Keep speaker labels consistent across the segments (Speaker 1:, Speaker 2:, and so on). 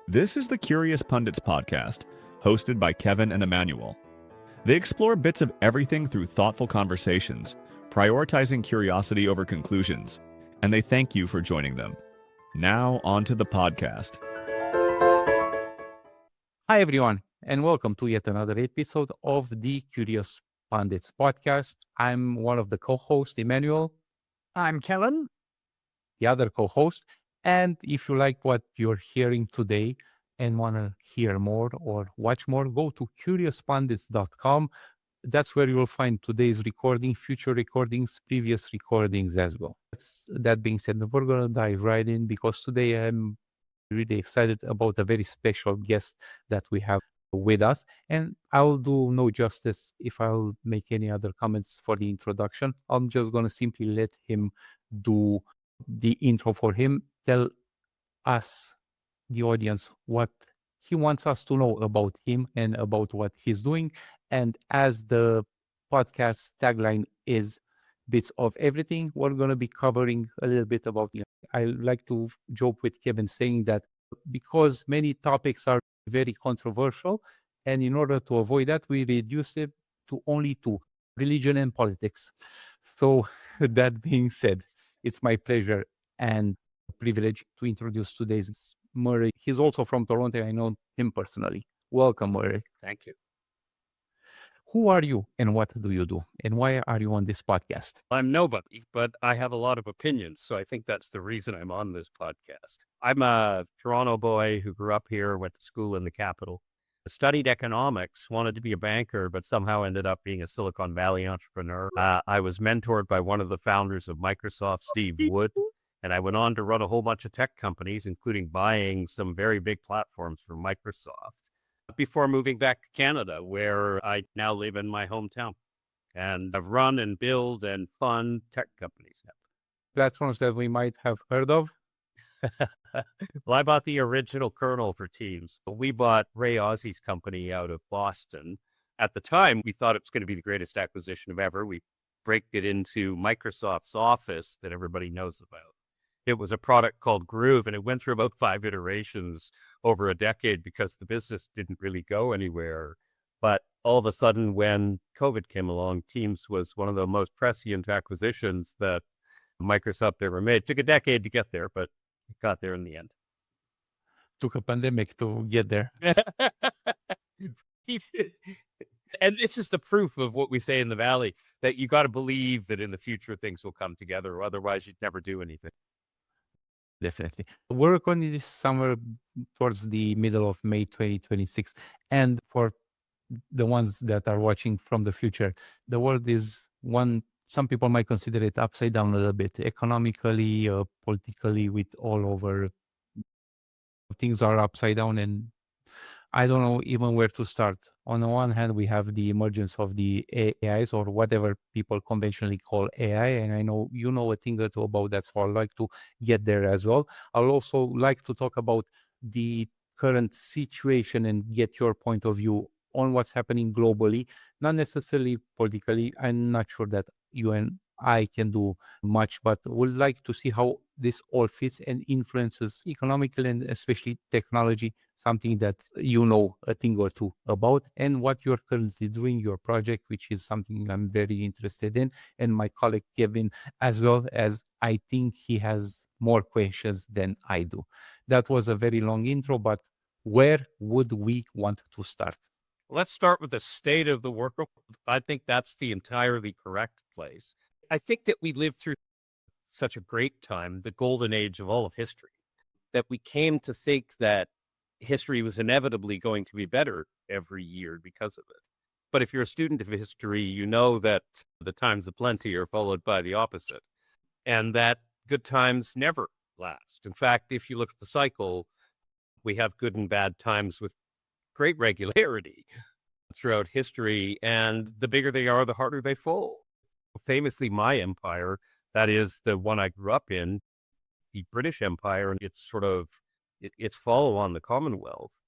Speaker 1: This is the Curious Pundits podcast, hosted by Kevin and Emanuel. They explore bits of everything through thoughtful conversations, prioritizing curiosity over conclusions, and they thank you for joining them. Now, on to the podcast.
Speaker 2: Hi, everyone, and welcome to yet another episode of the Curious Pundits podcast. I'm one of the co-hosts, Emanuel.
Speaker 3: I'm Kellen.
Speaker 2: The other co-host. And if you like what you're hearing today and want to hear more or watch more, go to CuriousPundits.com. That's where you'll find today's recording, future recordings, previous recordings as well. That being said, we're going to dive right in because today I'm really excited about a very special guest that we have with us. And I'll do no justice if I'll make any other comments for the introduction. I'm just going to simply let him do the intro for him, tell us, the audience, what he wants us to know about him and about what he's doing. And as the podcast tagline is bits of everything, we're going to be covering a little bit about him. I like to joke with Kevin saying that because many topics are very controversial, and in order to avoid that, we reduced it to only two: religion and politics. So that being said, it's my pleasure and privilege to introduce today's Murray. He's also from Toronto. I know him personally. Welcome, Murray.
Speaker 3: Thank you.
Speaker 2: Who are you and what do you do? And why are you on this podcast?
Speaker 3: I'm nobody, but I have a lot of opinions. So I think that's the reason I'm on this podcast. I'm a Toronto boy who grew up here, went to school in the capital, studied economics, wanted to be a banker, but somehow ended up being a Silicon Valley entrepreneur. I was mentored by one of the founders of Microsoft, Steve Wood, and I went on to run a whole bunch of tech companies, including buying some very big platforms from Microsoft, before moving back to Canada, where I now live in my hometown. And I've run and build and fund tech companies.
Speaker 2: Platforms that we might have heard of?
Speaker 3: Well, I bought the original kernel for Teams. We bought Ray Ozzy's company out of Boston. At the time, we thought it was going to be the greatest acquisition of ever. We braked it into Microsoft's Office that everybody knows about. It was a product called Groove, and it went through about 5 iterations over a decade because the business didn't really go anywhere. But all of a sudden, when COVID came along, Teams was one of the most prescient acquisitions that Microsoft ever made. Took a decade to get there, but it got there in the end.
Speaker 2: Took a pandemic to get there.
Speaker 3: And this is the proof of what we say in the Valley, that you got to believe that in the future things will come together, or otherwise you'd never do anything.
Speaker 2: Definitely. We're recording this summer towards the middle of May 2026. And for the ones that are watching from the future, the world is some people might consider it upside down a little bit, economically, politically, with all over. Things are upside down, and I don't know even where to start. On the one hand, we have the emergence of the AIs, or whatever people conventionally call AI, and I know you know a thing or two about that, so I'd like to get there as well. I'll also like to talk about the current situation and get your point of view on what's happening globally, not necessarily politically. I'm not sure that you and I can do much, but would like to see how this all fits and influences economically and especially technology, something that you know a thing or two about, and what you're currently doing, your project, which is something I'm very interested in, and my colleague Kevin as well, as I think he has more questions than I do. That was a very long intro, but where would we want to start?
Speaker 3: Let's start with the state of the world. I think that's the entirely correct place. I think that we lived through such a great time, the golden age of all of history, that we came to think that history was inevitably going to be better every year because of it. But if you're a student of history, you know that the times of plenty are followed by the opposite, and that good times never last. In fact, if you look at the cycle, we have good and bad times with great regularity throughout history, and the bigger they are, the harder they fall. Famously, my empire, that is the one I grew up in, the British Empire, and its follow on, the Commonwealth.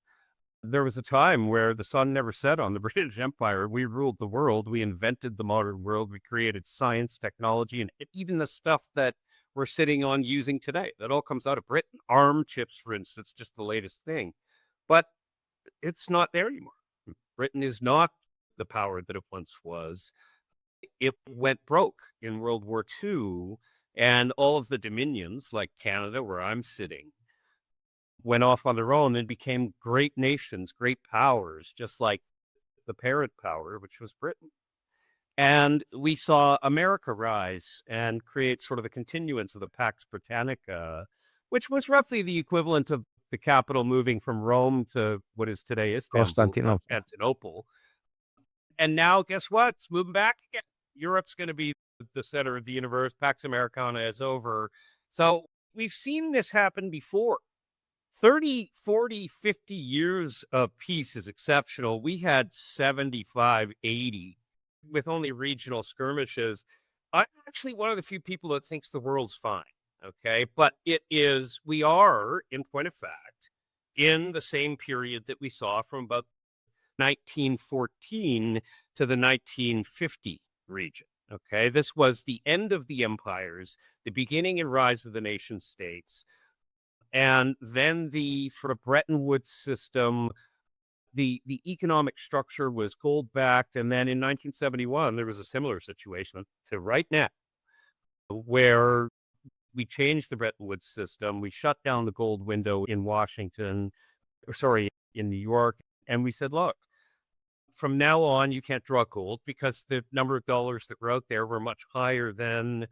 Speaker 3: There was a time where the sun never set on the British Empire. We ruled the world. We invented the modern world. We created science, technology, and even the stuff that we're sitting on using today. That all comes out of Britain. ARM chips, for instance, just the latest thing. but it's not there anymore. Britain is not the power that it once was. It went broke in World War II, and all of the dominions, like Canada, where I'm sitting, went off on their own and became great nations, great powers, just like the parent power, which was Britain. And we saw America rise and create sort of the continuance of the Pax Britannica, which was roughly the equivalent of the capital moving from Rome to what is today Constantinople. And now, guess what? It's moving back again. Europe's going to be the center of the universe. Pax Americana is over. So we've seen this happen before. 30, 40, 50 years of peace is exceptional. We had 75, 80 with only regional skirmishes. I'm actually one of the few people that thinks the world's fine. Okay. But we are, in point of fact, in the same period that we saw from about 1914 to the 1950 region. Okay. This was the end of the empires, the beginning and rise of the nation states. And then the sort of Bretton Woods system, the economic structure was gold backed. And then in 1971, there was a similar situation to right now, where we changed the Bretton Woods system. We shut down the gold window in in New York. And we said, look, from now on, you can't draw gold because the number of dollars that were out there were much higher than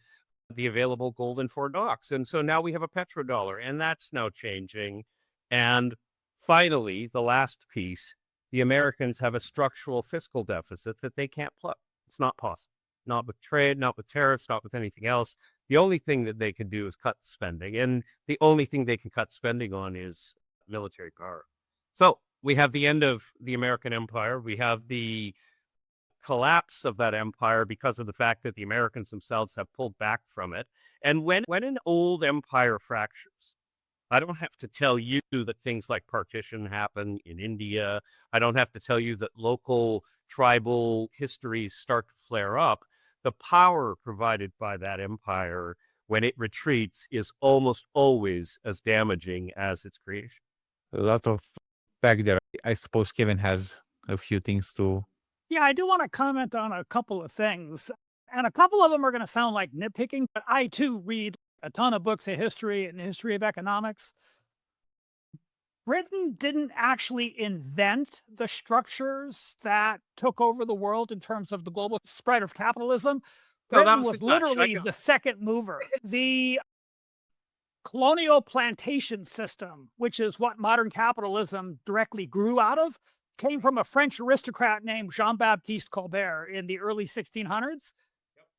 Speaker 3: the available gold in Fort Knox. And so now we have a petrodollar, and that's now changing. And finally, the last piece, the Americans have a structural fiscal deficit that they can't plug. It's not possible. Not with trade, not with tariffs, not with anything else. The only thing that they can do is cut spending. And the only thing they can cut spending on is military power. So we have the end of the American empire. We have the collapse of that empire because of the fact that the Americans themselves have pulled back from it. And when an old empire fractures, I don't have to tell you that things like partition happen in India. I don't have to tell you that local tribal histories start to flare up. The power provided by that empire, when it retreats, is almost always as damaging as its creation.
Speaker 2: A lot of back there. I suppose Kevin has a few things to.
Speaker 4: Yeah, I do want to comment on a couple of things. And a couple of them are going to sound like nitpicking, but I too read a ton of books of history and the history of economics. Britain didn't actually invent the structures that took over the world in terms of the global spread of capitalism.
Speaker 3: No, that
Speaker 4: Britain
Speaker 3: was
Speaker 4: was
Speaker 3: the Dutch.
Speaker 4: literally the second mover. The colonial plantation system, which is what modern capitalism directly grew out of, came from a French aristocrat named Jean-Baptiste Colbert in the early 1600s.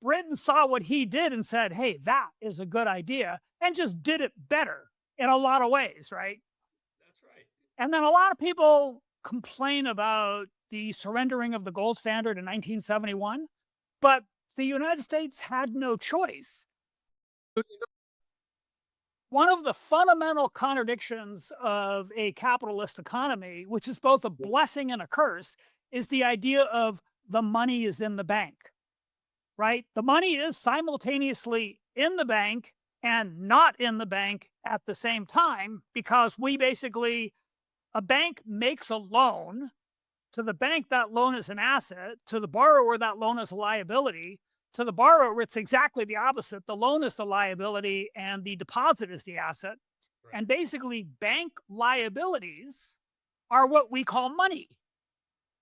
Speaker 4: Britain saw what he did and said, hey, that is a good idea, and just did it better in a lot of ways, right?
Speaker 3: That's right.
Speaker 4: And then a lot of people complain about the surrendering of the gold standard in 1971, but the United States had no choice. One of the fundamental contradictions of a capitalist economy, which is both a blessing and a curse, is the idea of the money is in the bank, right? The money is simultaneously in the bank and not in the bank at the same time, because a bank makes a loan. To the bank, that loan is an asset. To the borrower, that loan is a liability. To the borrower, it's exactly the opposite. The loan is the liability and the deposit is the asset. Right. And basically, bank liabilities are what we call money,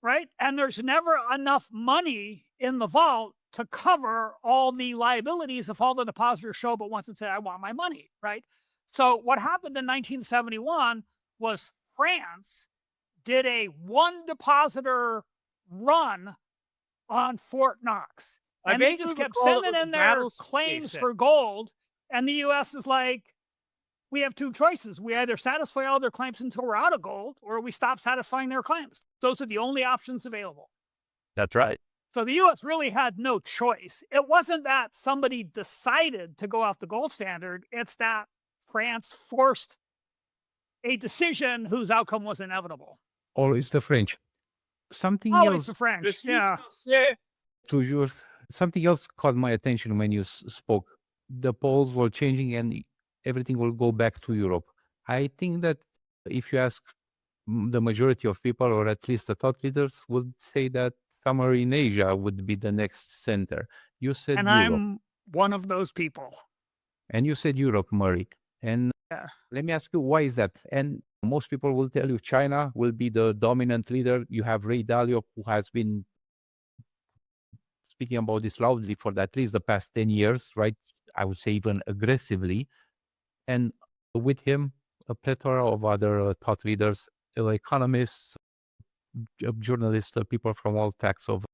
Speaker 4: right? And there's never enough money in the vault to cover all the liabilities if all the depositors show but once and say, I want my money, right? So what happened in 1971 was France did a one depositor run on Fort Knox. And they just kept sending in their claims for gold. And the U.S. is like, we have two choices. We either satisfy all their claims until we're out of gold, or we stop satisfying their claims. Those are the only options available.
Speaker 3: That's right.
Speaker 4: So the U.S. really had no choice. It wasn't that somebody decided to go off the gold standard. It's that France forced a decision whose outcome was inevitable.
Speaker 2: Always the French. Something
Speaker 4: Always
Speaker 2: else.
Speaker 4: the French, yeah.
Speaker 2: Toujours. Something else caught my attention when you spoke. The poles were changing and everything will go back to Europe. I think that if you ask the majority of people, or at least the thought leaders, would say that somewhere in Asia would be the next center. You said
Speaker 4: And
Speaker 2: Europe,
Speaker 4: I'm one of those people.
Speaker 2: and you said Europe, Murray. And
Speaker 4: Yeah.
Speaker 2: let me ask you, why is that? And most people will tell you China will be the dominant leader. You have Ray Dalio, who has been speaking about this loudly for at least the past 10 years, right? I would say even aggressively. And with him, a plethora of other thought leaders, economists, journalists, people from all types of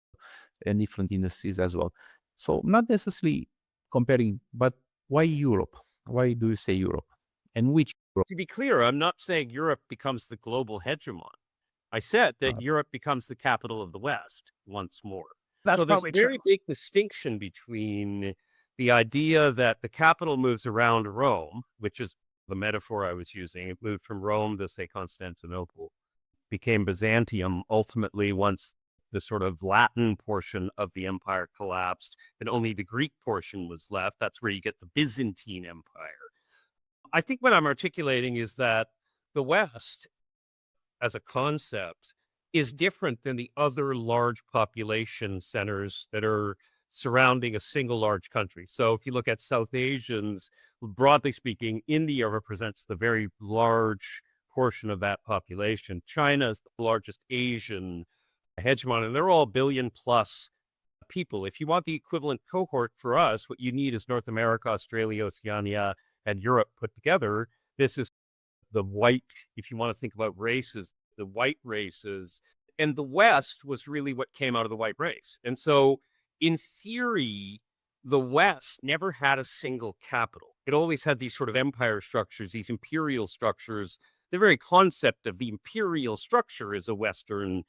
Speaker 2: and different industries as well. So not necessarily comparing, but why Europe? Why do you say Europe? And which Europe?
Speaker 3: To be clear, I'm not saying Europe becomes the global hegemon. I said that Europe becomes the capital of the West once more.
Speaker 4: That's
Speaker 3: so there's
Speaker 4: probably
Speaker 3: a very
Speaker 4: true.
Speaker 3: big distinction between the idea that the capital moves around Rome, which is the metaphor I was using. It moved from Rome to, say, Constantinople, became Byzantium ultimately once the sort of Latin portion of the empire collapsed and only the Greek portion was left. That's where you get the Byzantine Empire. I think what I'm articulating is that the West, as a concept, is different than the other large population centers that are surrounding a single large country. So if you look at South Asians, broadly speaking, India represents the very large portion of that population. China is the largest Asian hegemon, and they're all billion plus people. If you want the equivalent cohort for us, what you need is North America, Australia, Oceania, and Europe put together. This is the white, if you want to think about races, the white races. And the West was really what came out of the white race. And so, in theory, the West never had a single capital. It always had these sort of empire structures, these imperial structures. The very concept of the imperial structure is a Western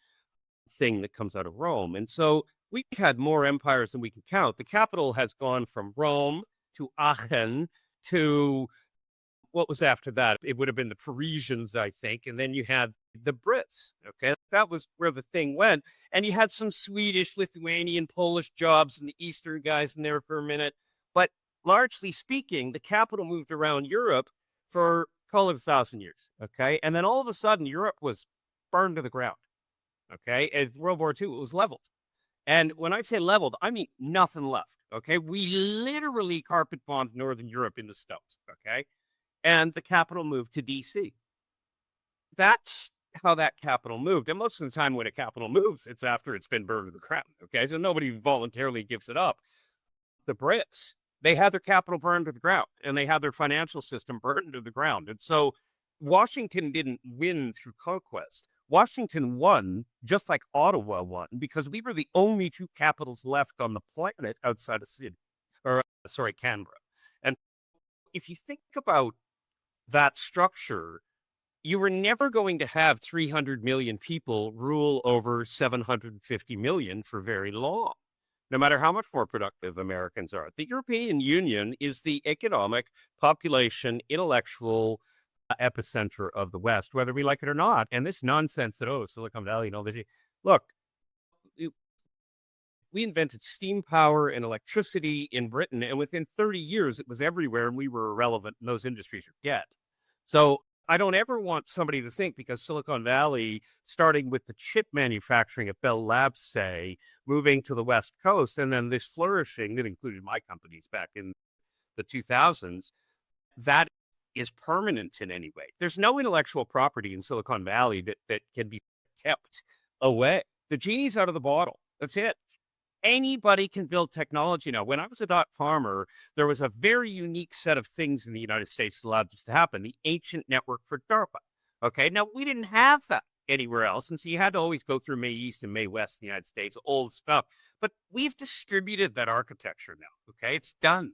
Speaker 3: thing that comes out of Rome. And so we've had more empires than we can count. The capital has gone from Rome to Aachen to what was after that? It would have been the Parisians, I think. And then you had the Brits. Okay. That was where the thing went. And you had some Swedish, Lithuanian, Polish jobs and the Eastern guys in there for a minute. But largely speaking, the capital moved around Europe for, call it 1,000 years. Okay. And then all of a sudden, Europe was burned to the ground. Okay. And World War II, it was leveled. And when I say leveled, I mean nothing left. Okay. We literally carpet bombed Northern Europe into stones. Okay. And the capital moved to DC. That's how that capital moved. And most of the time when a capital moves, it's after it's been burned to the ground. Okay. So nobody voluntarily gives it up. The Brits, they had their capital burned to the ground and they had their financial system burned to the ground. And so Washington didn't win through conquest. Washington won just like Ottawa won because we were the only two capitals left on the planet outside of Canberra. And if you think about that structure, you were never going to have 300 million people rule over 750 million for very long, no matter how much more productive Americans are. The European Union is the economic, population, intellectual epicenter of the West, whether we like it or not. And this nonsense that, Silicon Valley and all this, look, we invented steam power and electricity in Britain, and within 30 years, it was everywhere, and we were irrelevant, and those industries are dead. So I don't ever want somebody to think because Silicon Valley, starting with the chip manufacturing at Bell Labs, say, moving to the West Coast, and then this flourishing that included my companies back in the 2000s, that is permanent in any way. There's no intellectual property in Silicon Valley that can be kept away. The genie's out of the bottle. That's it. Anybody can build technology now. When I was a dot farmer, there was a very unique set of things in the United States that allowed this to happen. The ancient network for DARPA. Okay, now we didn't have that anywhere else. And so you had to always go through May East and May West in the United States, old stuff. But we've distributed that architecture now. Okay, it's done.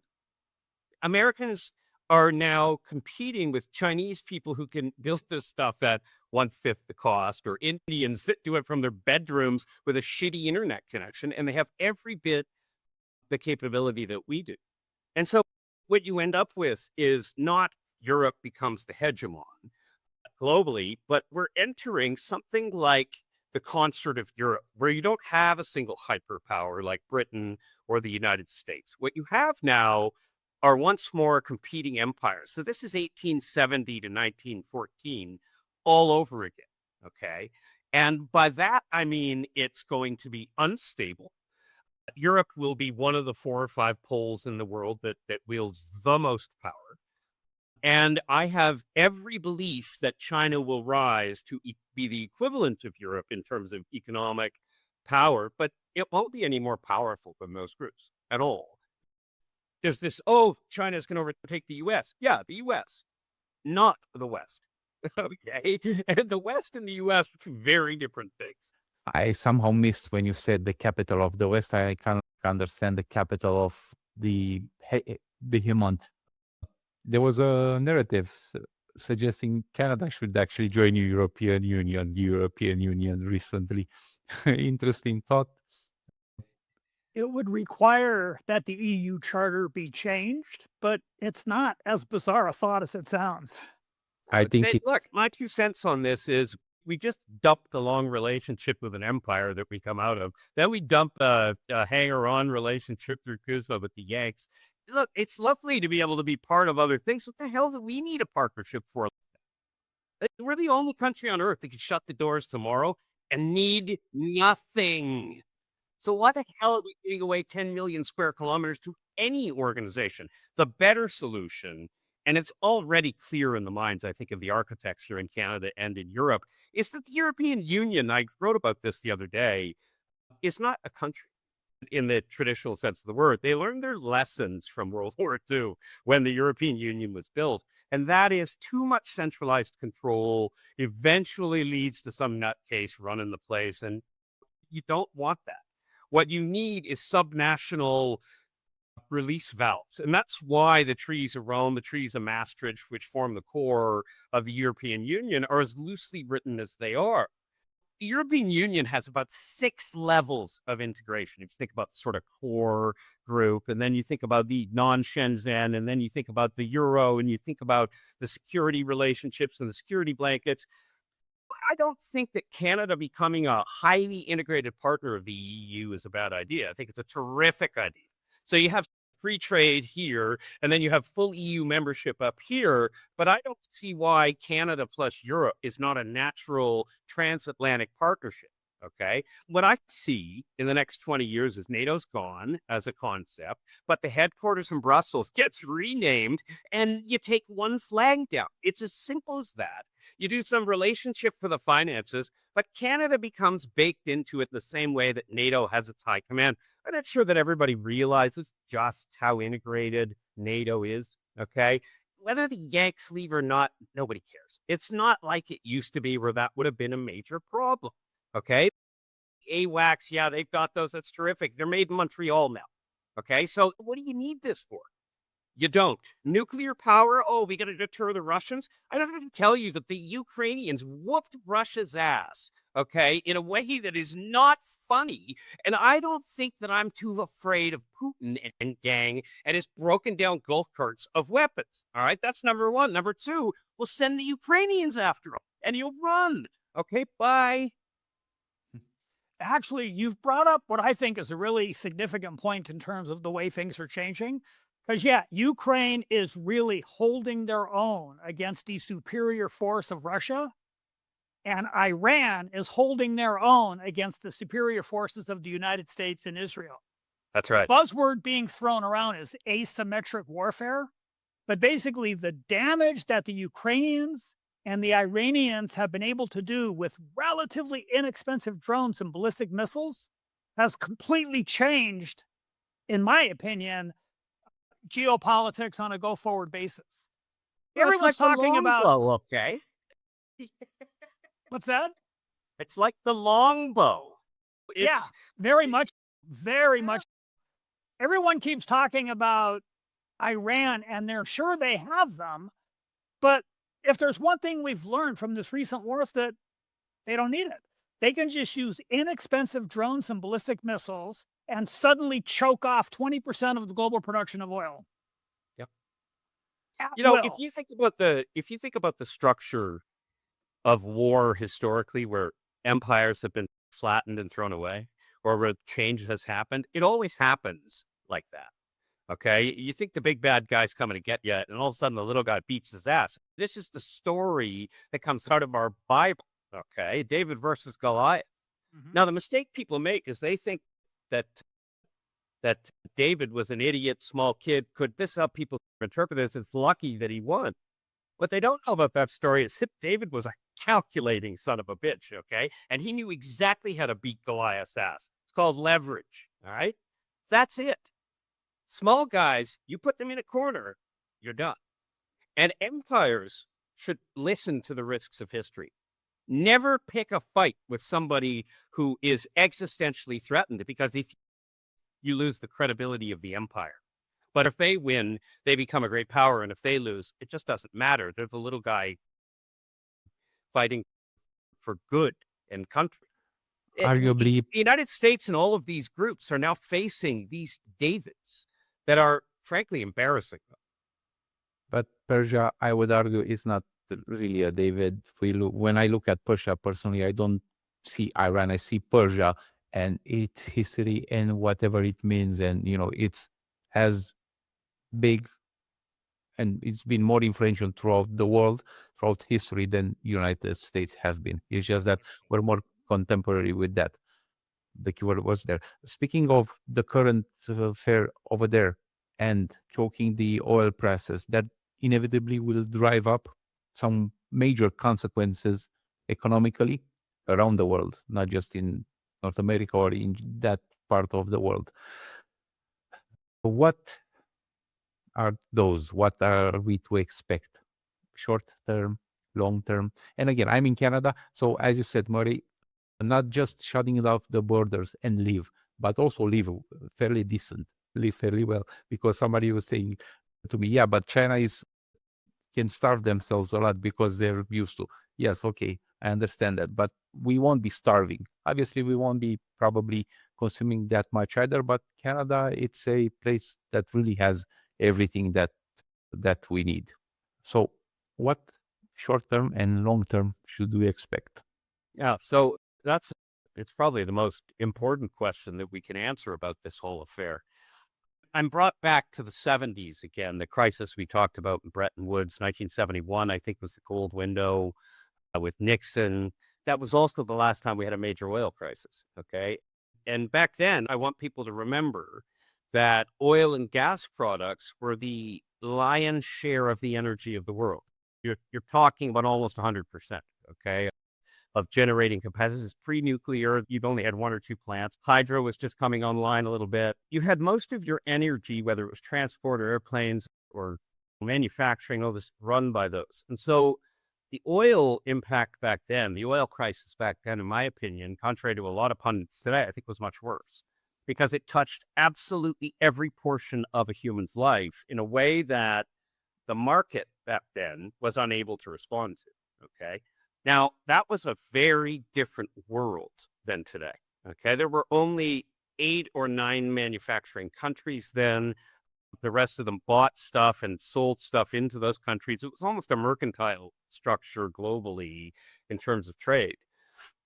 Speaker 3: Americans are now competing with Chinese people who can build this stuff at 1/5 the cost, or Indians that do it from their bedrooms with a shitty internet connection, and they have every bit the capability that we do. And so what you end up with is not Europe becomes the hegemon globally, but we're entering something like the concert of Europe, where you don't have a single hyperpower like Britain or the United States. What you have now are once more competing empires. So this is 1870 to 1914 all over again. Okay. And by that, I mean it's going to be unstable. Europe will be one of the 4 or 5 poles in the world that wields the most power. And I have every belief that China will rise to be the equivalent of Europe in terms of economic power, but it won't be any more powerful than those groups at all. There's this, oh, China's going to overtake the US. Yeah, the US, not the West. Okay. And the West and the US are 2 very different things.
Speaker 2: I somehow missed when you said the capital of the West. I can't understand the capital of the behemoth. There was a narrative suggesting Canada should actually join the European Union recently. Interesting thought.
Speaker 4: It would require that the EU charter be changed, but it's not as bizarre a thought as it sounds.
Speaker 2: I
Speaker 3: But
Speaker 2: think
Speaker 3: look, my 2 cents on this is we just dump the long relationship with an empire that we come out of. Then we dump a hanger-on relationship through Kuzma with the Yanks. Look, it's lovely to be able to be part of other things. What the hell do we need a partnership for? We're the only country on earth that could shut the doors tomorrow and need nothing. So why the hell are we giving away 10 million square kilometers to any organization? The better solution, and it's already clear in the minds, I think, of the architects here in Canada and in Europe, is that the European Union, I wrote about this the other day, is not a country in the traditional sense of the word. They learned their lessons from World War II when the European Union was built. And that is too much centralized control eventually leads to some nutcase running the place. And you don't want that. What you need is subnational release valves. And that's why the treaties of Rome, the treaties of Maastricht, which form the core of the European Union, are as loosely written as they are. The European Union has about 6 levels of integration. If you think about the sort of core group, and then you think about the non-Shenzhen, and then you think about the Euro, and you think about the security relationships and the security blankets. I don't think that Canada becoming a highly integrated partner of the EU is a bad idea. I think it's a terrific idea. So you have free trade here, and then you have full EU membership up here. But I don't see why Canada plus Europe is not a natural transatlantic partnership. Okay. What I see in the next 20 years is NATO's gone as a concept, but the headquarters in Brussels gets renamed and you take one flag down. It's as simple as that. You do some relationship for the finances, but Canada becomes baked into it the same way that NATO has its high command. I'm not sure that everybody realizes just how integrated NATO is. Okay. Whether the Yanks leave or not, nobody cares. It's not like it used to be where that would have been a major problem. Okay. AWACS, yeah, they've got those. That's terrific. They're made in Montreal now. Okay. So what do you need this for? You don't. Nuclear power? Oh, we got to deter the Russians? I don't have to tell you that the Ukrainians whooped Russia's ass, okay, in a way that is not funny. And I don't think that I'm too afraid of Putin and gang and his broken down golf carts of weapons. All right. That's number 1. Number 2, we'll send the Ukrainians after him and he'll run. Okay. Bye.
Speaker 4: Actually, you've brought up what I think is a really significant point in terms of the way things are changing. Because, yeah, Ukraine is really holding their own against the superior force of Russia. And Iran is holding their own against the superior forces of the United States and Israel.
Speaker 3: That's right.
Speaker 4: Buzzword being thrown around is asymmetric warfare. But basically, the damage that the Ukrainians and the Iranians have been able to do with relatively inexpensive drones and ballistic missiles has completely changed, in my opinion, geopolitics on a go-forward basis. Everyone's talking about
Speaker 3: okay.
Speaker 4: What's that?
Speaker 3: It's like the longbow.
Speaker 4: Yeah, very much. Everyone keeps talking about Iran, and they're sure they have them. But if there's one thing we've learned from this recent war, is that they don't need it. They can just use inexpensive drones and ballistic missiles and suddenly choke off 20% of the global production of oil.
Speaker 3: Yep.
Speaker 4: At
Speaker 3: You know,
Speaker 4: will.
Speaker 3: if you think about the structure of war historically, where empires have been flattened and thrown away, or where change has happened, it always happens like that. Okay, you think the big bad guy's coming to get you, and all of a sudden the little guy beats his ass. This is the story that comes out of our Bible. Okay, David versus Goliath.
Speaker 4: Mhm.
Speaker 3: Now, the mistake people make is they think that David was an idiot, small kid. This is how people interpret this. It's lucky that he won. What they don't know about that story is that David was a calculating son of a bitch, okay? And he knew exactly how to beat Goliath's ass. It's called leverage, all right? That's it. Small guys, you put them in a corner, you're done. And empires should listen to the risks of history. Never pick a fight with somebody who is existentially threatened, because if you lose the credibility of the empire. But if they win, they become a great power. And if they lose, it just doesn't matter. They're the little guy fighting for good and country.
Speaker 2: Arguably,
Speaker 3: The United States and all of these groups are now facing these Davids that are frankly embarrassing.
Speaker 2: but Persia, I would argue, is not really a David. When I look at Persia personally, I don't see Iran. I see Persia and its history and whatever it means, and it's as big and it's been more influential throughout the world, throughout history, than United States has been. It's just that we're more contemporary with that. The keyword was there. Speaking of the current affair over there and choking the oil prices, that inevitably will drive up some major consequences economically around the world, not just in North America or in that part of the world. What are those? What are we to expect? Short term, long term? And again, I'm in Canada. So as you said, Murray, not just shutting off the borders and leave, but also live fairly decent, live fairly well. Because somebody was saying to me, yeah, but China can starve themselves a lot because they're used to. Yes, okay, I understand that, but we won't be starving. Obviously, we won't be probably consuming that much either, but Canada, it's a place that really has everything that we need. So what short-term and long-term should we expect?
Speaker 3: Yeah, so it's probably the most important question that we can answer about this whole affair. I'm brought back to the 70s again, the crisis we talked about in Bretton Woods, 1971, I think was the gold window with Nixon. That was also the last time we had a major oil crisis, okay? And back then, I want people to remember that oil and gas products were the lion's share of the energy of the world. You're talking about almost 100%, okay, of generating capacities. Pre-nuclear, you've only had one or two plants. Hydro was just coming online a little bit. You had most of your energy, whether it was transport or airplanes or manufacturing, all this run by those. And so the oil impact back then, the oil crisis back then, in my opinion, contrary to a lot of pundits today, I think was much worse, because it touched absolutely every portion of a human's life in a way that the market back then was unable to respond to, okay? Now, that was a very different world than today, okay? There were only 8 or 9 manufacturing countries then. The rest of them bought stuff and sold stuff into those countries. It was almost a mercantile structure globally in terms of trade.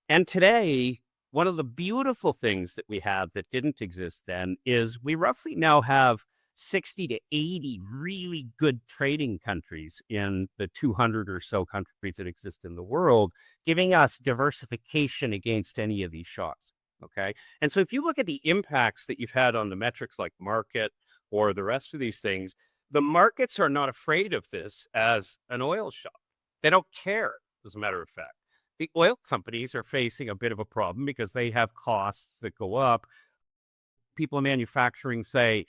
Speaker 3: And today, one of the beautiful things that we have that didn't exist then is we roughly now have 60 to 80 really good trading countries in the 200 or so countries that exist in the world, giving us diversification against any of these shocks, okay? And so if you look at the impacts that you've had on the metrics like market or the rest of these things, the markets are not afraid of this as an oil shock. They don't care, as a matter of fact. The oil companies are facing a bit of a problem because they have costs that go up. People in manufacturing say,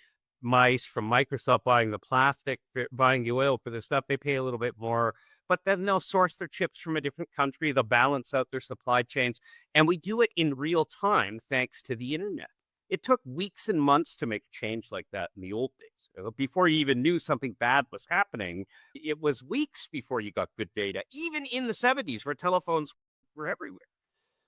Speaker 3: mice from Microsoft buying the plastic, buying the oil for this stuff, they pay a little bit more, but then they'll source their chips from a different country. They'll balance out their supply chains. And we do it in real time, thanks to the internet. It took weeks and months to make a change like that in the old days. Before you even knew something bad was happening, it was weeks before you got good data, even in the 70s where telephones were everywhere.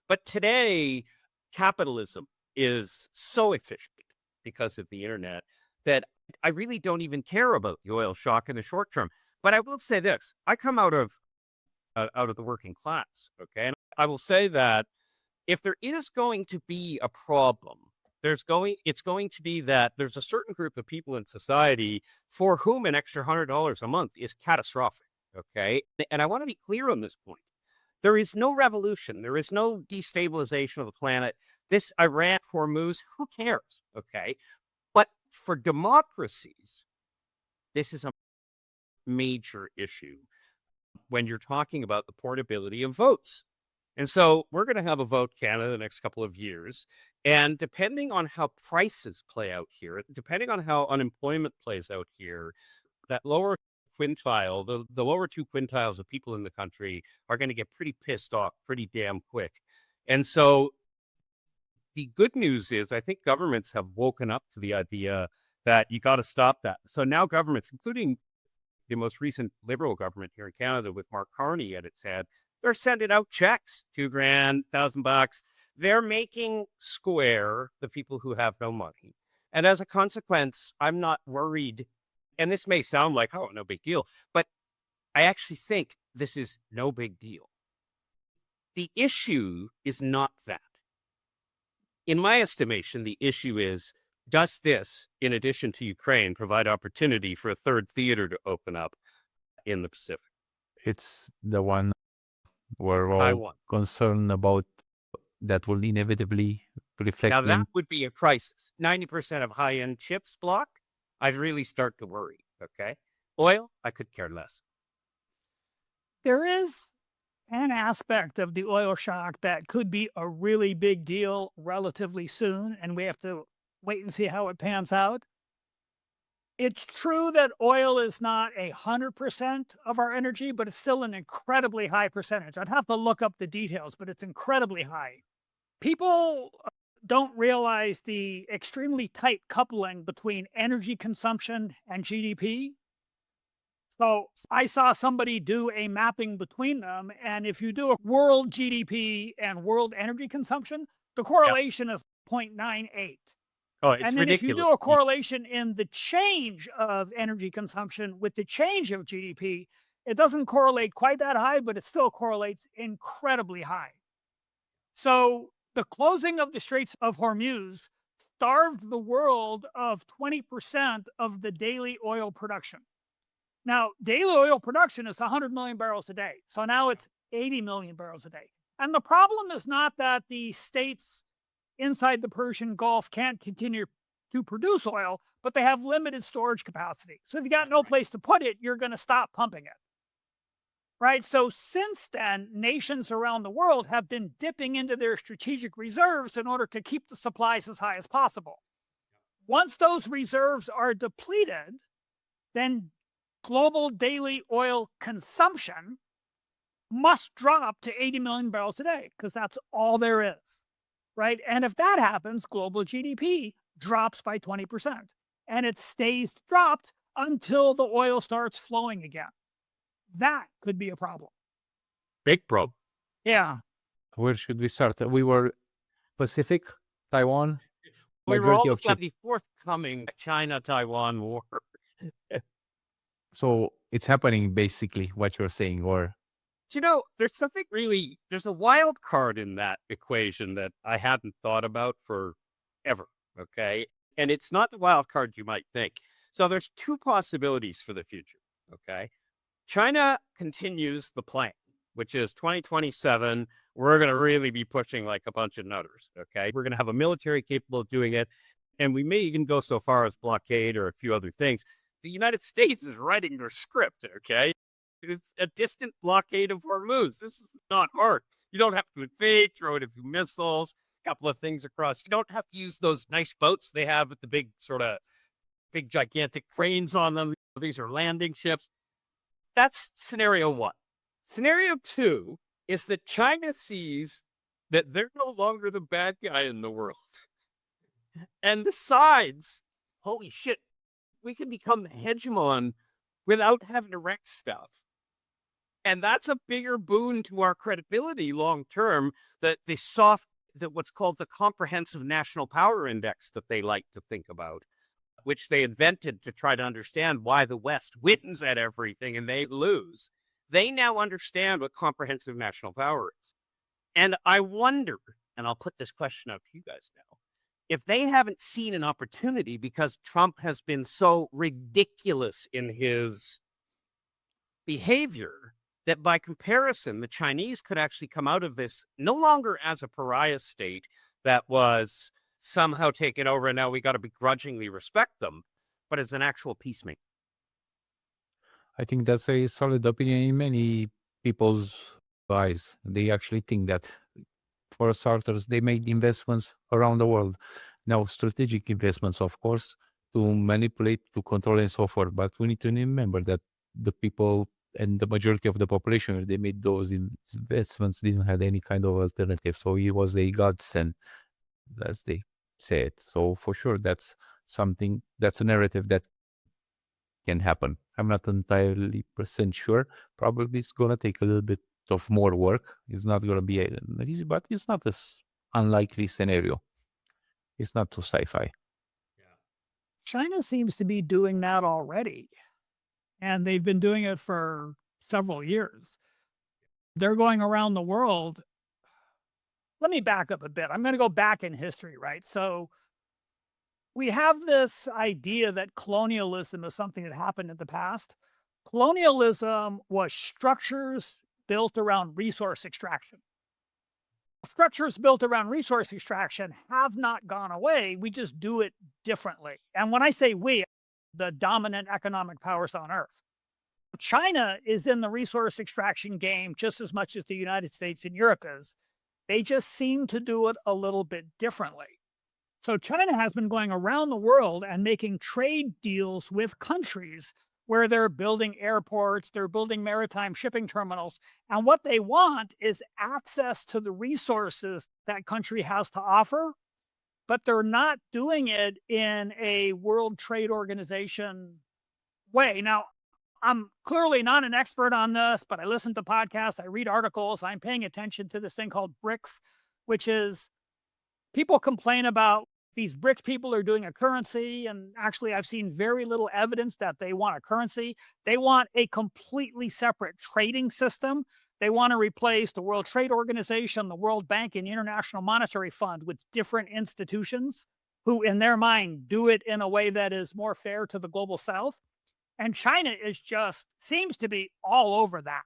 Speaker 3: But today, capitalism is so efficient because of the internet that I really don't even care about the oil shock in the short term. But I will say this: I come out of the working class, okay, and I will say that if there is going to be a problem, it's going to be that there's a certain group of people in society for whom an extra $100 a month is catastrophic, okay? And I want to be clear on this point. There is no revolution. There is no destabilization of the planet. This Iran, Hormuz, who cares? Okay. But for democracies, this is a major issue when you're talking about the portability of votes. And so we're going to have a vote Canada the next couple of years. And depending on how prices play out here, depending on how unemployment plays out here, that lower quintile, the lower two quintiles of people in the country are going to get pretty pissed off pretty damn quick. And so the good news is I think governments have woken up to the idea that you got to stop that. So now governments, including the most recent Liberal government here in Canada with Mark Carney at its head, they're sending out checks, $2,000, $1,000. They're making square the people who have no money. And as a consequence, I'm not worried. And this may sound like, oh, no big deal, but I actually think this is no big deal. The issue is not that. In my estimation, the issue is, does this, in addition to Ukraine, provide opportunity for a third theater to open up in the Pacific?
Speaker 2: It's the one we're all
Speaker 3: Taiwan.
Speaker 2: concerned about that will inevitably reflect
Speaker 3: Now, that
Speaker 2: in.
Speaker 3: would be a crisis. 90% of high-end chips block, I'd really start to worry, okay? Oil, I could care less.
Speaker 4: There is an aspect of the oil shock that could be a really big deal relatively soon, and we have to wait and see how it pans out. It's true that oil is not 100% of our energy, but it's still an incredibly high percentage. I'd have to look up the details, but it's incredibly high. People don't realize the extremely tight coupling between energy consumption and GDP. So I saw somebody do a mapping between them, and if you do a world GDP and world energy consumption, the correlation is 0.98.
Speaker 3: Oh, it's
Speaker 4: And then if you
Speaker 3: ridiculous.
Speaker 4: do a correlation in the change of energy consumption with the change of GDP, it doesn't correlate quite that high, but it still correlates incredibly high. So the closing of the Straits of Hormuz starved the world of 20% of the daily oil production. Now, daily oil production is 100 million barrels a day. So now it's 80 million barrels a day. And the problem is not that the states inside the Persian Gulf can't continue to produce oil, but they have limited storage capacity. So if you got no place to put it, you're going to stop pumping it. Right? So since then, nations around the world have been dipping into their strategic reserves in order to keep the supplies as high as possible. Once those reserves are depleted, then global daily oil consumption must drop to 80 million barrels a day because that's all there is. Right? And if that happens, global GDP drops by 20%. And it stays dropped until the oil starts flowing again. That could be a problem.
Speaker 3: Big problem.
Speaker 4: Yeah.
Speaker 2: Where should we start? We were Pacific, Taiwan.
Speaker 3: We were
Speaker 2: Majority of
Speaker 3: almost at
Speaker 2: chip.
Speaker 3: the forthcoming China-Taiwan war.
Speaker 2: So it's happening basically what you're saying, or
Speaker 3: You know, there's a wild card in that equation that I hadn't thought about forever, okay? And it's not the wild card you might think. So there's two possibilities for the future, okay? China continues the plan, which is 2027, we're going to really be pushing like a bunch of nutters, okay? We're going to have a military capable of doing it, and we may even go so far as blockade or a few other things. The United States is writing their script, okay? It's a distant blockade of Hormuz. This is not hard. You don't have to invade, throw in a few missiles, a couple of things across. You don't have to use those nice boats they have with the big gigantic cranes on them. These are landing ships. That's scenario one. Scenario two is that China sees that they're no longer the bad guy in the world and decides, holy shit, we can become the hegemon without having to wreck stuff. And that's a bigger boon to our credibility long term, that what's called the Comprehensive National Power Index that they like to think about, which they invented to try to understand why the West wins at everything and they lose. They now understand what comprehensive national power is. And I wonder, and I'll put this question out to you guys now, if they haven't seen an opportunity because Trump has been so ridiculous in his behavior that by comparison, the Chinese could actually come out of this no longer as a pariah state that was somehow taken over and now we got to begrudgingly respect them, but as an actual peacemaker.
Speaker 2: I think that's a solid opinion in many people's eyes. They actually think that, for starters, they made investments around the world. Now, strategic investments, of course, to manipulate, to control, and so forth. But we need to remember that the people and the majority of the population, where they made those investments, didn't have any kind of alternative. So it was a godsend, as they say it. So for sure, that's something, that's a narrative that can happen. I'm not entirely % sure. Probably it's going to take a little bit of more work. It's not going to be easy, but it's not this unlikely scenario. It's not too sci-fi.
Speaker 4: China seems to be doing that already. And they've been doing it for several years. They're going around the world. Let me back up a bit. I'm going to go back in history, right? So we have this idea that colonialism is something that happened in the past. Colonialism was structures built around resource extraction. Structures built around resource extraction have not gone away. We just do it differently. And when I say we, the dominant economic powers on earth. China is in the resource extraction game just as much as the United States and Europe is. They just seem to do it a little bit differently. So China has been going around the world and making trade deals with countries where they're building airports, they're building maritime shipping terminals. And what they want is access to the resources that country has to offer, but they're not doing it in a World Trade Organization way. Now, I'm clearly not an expert on this, but I listen to podcasts, I read articles, I'm paying attention to this thing called BRICS, which is people complain about these BRICS people are doing a currency, and actually I've seen very little evidence that they want a currency. They want a completely separate trading system. They want to replace the World Trade Organization, the World Bank, and the International Monetary Fund with different institutions who, in their mind, do it in a way that is more fair to the global South. And China is just, seems to be all over that.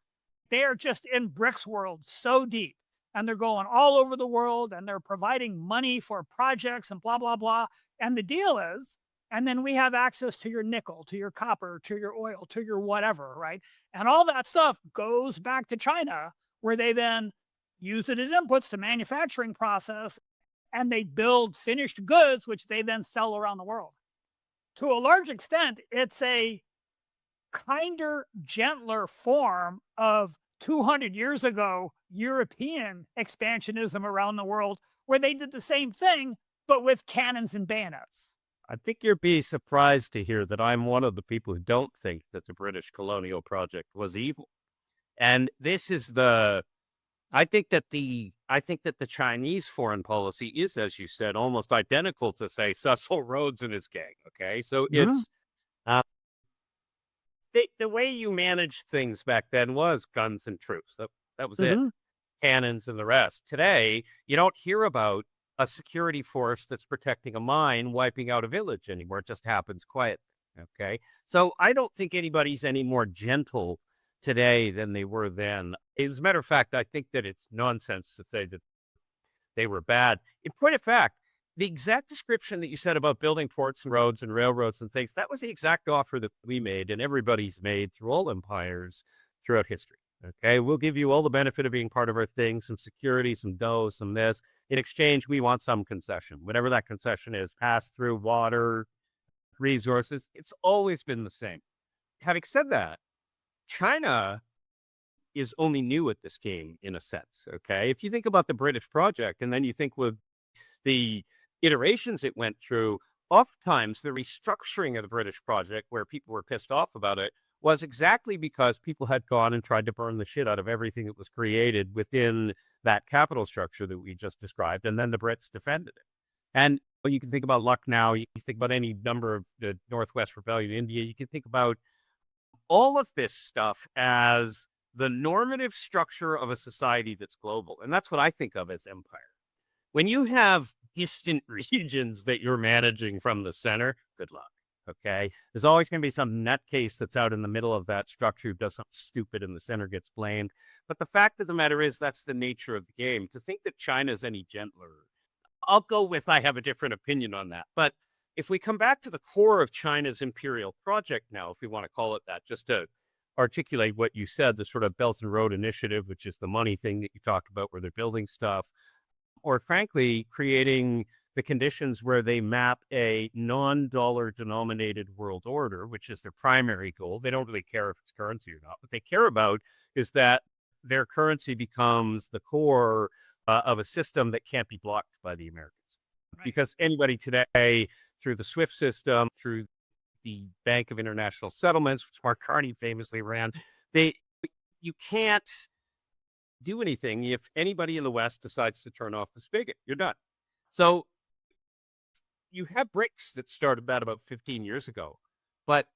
Speaker 4: They are just in BRICS world so deep. And they're going all over the world and they're providing money for projects and blah, blah, blah. And the deal is, and then we have access to your nickel, to your copper, to your oil, to your whatever, right? And all that stuff goes back to China, where they then use it as inputs to manufacturing process, and they build finished goods, which they then sell around the world. To a large extent, it's a kinder, gentler form of 200 years ago European expansionism around the world, where they did the same thing, but with cannons and bayonets.
Speaker 3: I think you'll be surprised to hear that I'm one of the people who don't think that the British colonial project was evil. And this is I think that the Chinese foreign policy is, as you said, almost identical to, say, Cecil Rhodes and his gang. Okay, so it's the way you managed things back then was guns and troops. That was it. Cannons and the rest. Today, you don't hear about a security force that's protecting a mine wiping out a village anymore. It just happens quietly. Okay, so I don't think anybody's any more gentle today than they were then. As a matter of fact, I think that it's nonsense to say that they were bad. In point of fact, the exact description that you said about building ports and roads and railroads and things, that was the exact offer that we made and everybody's made through all empires throughout history. Okay, we'll give you all the benefit of being part of our thing, some security, some dough, some this. In exchange, we want some concession, whatever that concession is, pass through water, resources. It's always been the same. Having said that, China is only new at this game in a sense. Okay, if you think about the British project and then you think with the iterations it went through, oftentimes the restructuring of the British project, where people were pissed off about it, was exactly because people had gone and tried to burn the shit out of everything that was created within that capital structure that we just described, and then the Brits defended it. And you can think about Lucknow, you can think about any number of the Northwest Rebellion in India, you can think about all of this stuff as the normative structure of a society that's global. And that's what I think of as empire. When you have distant regions that you're managing from the center, good luck. Okay. There's always going to be some nutcase that's out in the middle of that structure who does something stupid and the center gets blamed. But the fact of the matter is that's the nature of the game. To think that China is any gentler, I'll go with I have a different opinion on that. But if we come back to the core of China's imperial project now, if we want to call it that, just to articulate what you said, the sort of Belt and Road Initiative, which is the money thing that you talked about where they're building stuff, or frankly, creating the conditions where they map a non-dollar denominated world order, which is their primary goal. They don't really care if it's currency or not. What they care about is that their currency becomes the core of a system that can't be blocked by the Americans. Right. Because anybody today, through the SWIFT system, through the Bank of International Settlements, which Mark Carney famously ran, you can't do anything if anybody in the West decides to turn off the spigot. You're done. So you have BRICS that started about 15 years ago. But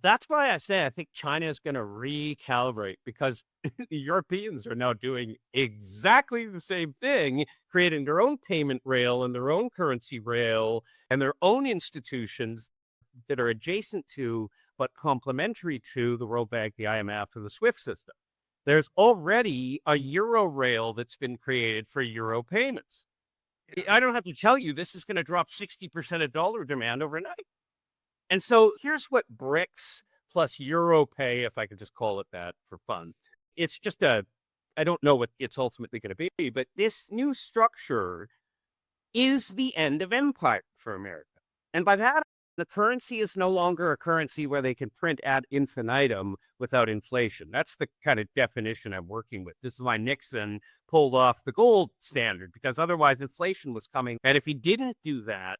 Speaker 3: that's why I say I think China is going to recalibrate, because the Europeans are now doing exactly the same thing, creating their own payment rail and their own currency rail and their own institutions that are adjacent to but complementary to the World Bank, the IMF, and the SWIFT system. There's already a Euro rail that's been created for Euro payments. I don't have to tell you, this is going to drop 60% of dollar demand overnight. And so here's what BRICS plus Euro pay, if I could just call it that for fun. It's just I don't know what it's ultimately going to be, but this new structure is the end of empire for America. And by that, the currency is no longer a currency where they can print ad infinitum without inflation. That's the kind of definition I'm working with. This is why Nixon pulled off the gold standard, because otherwise inflation was coming. And if he didn't do that,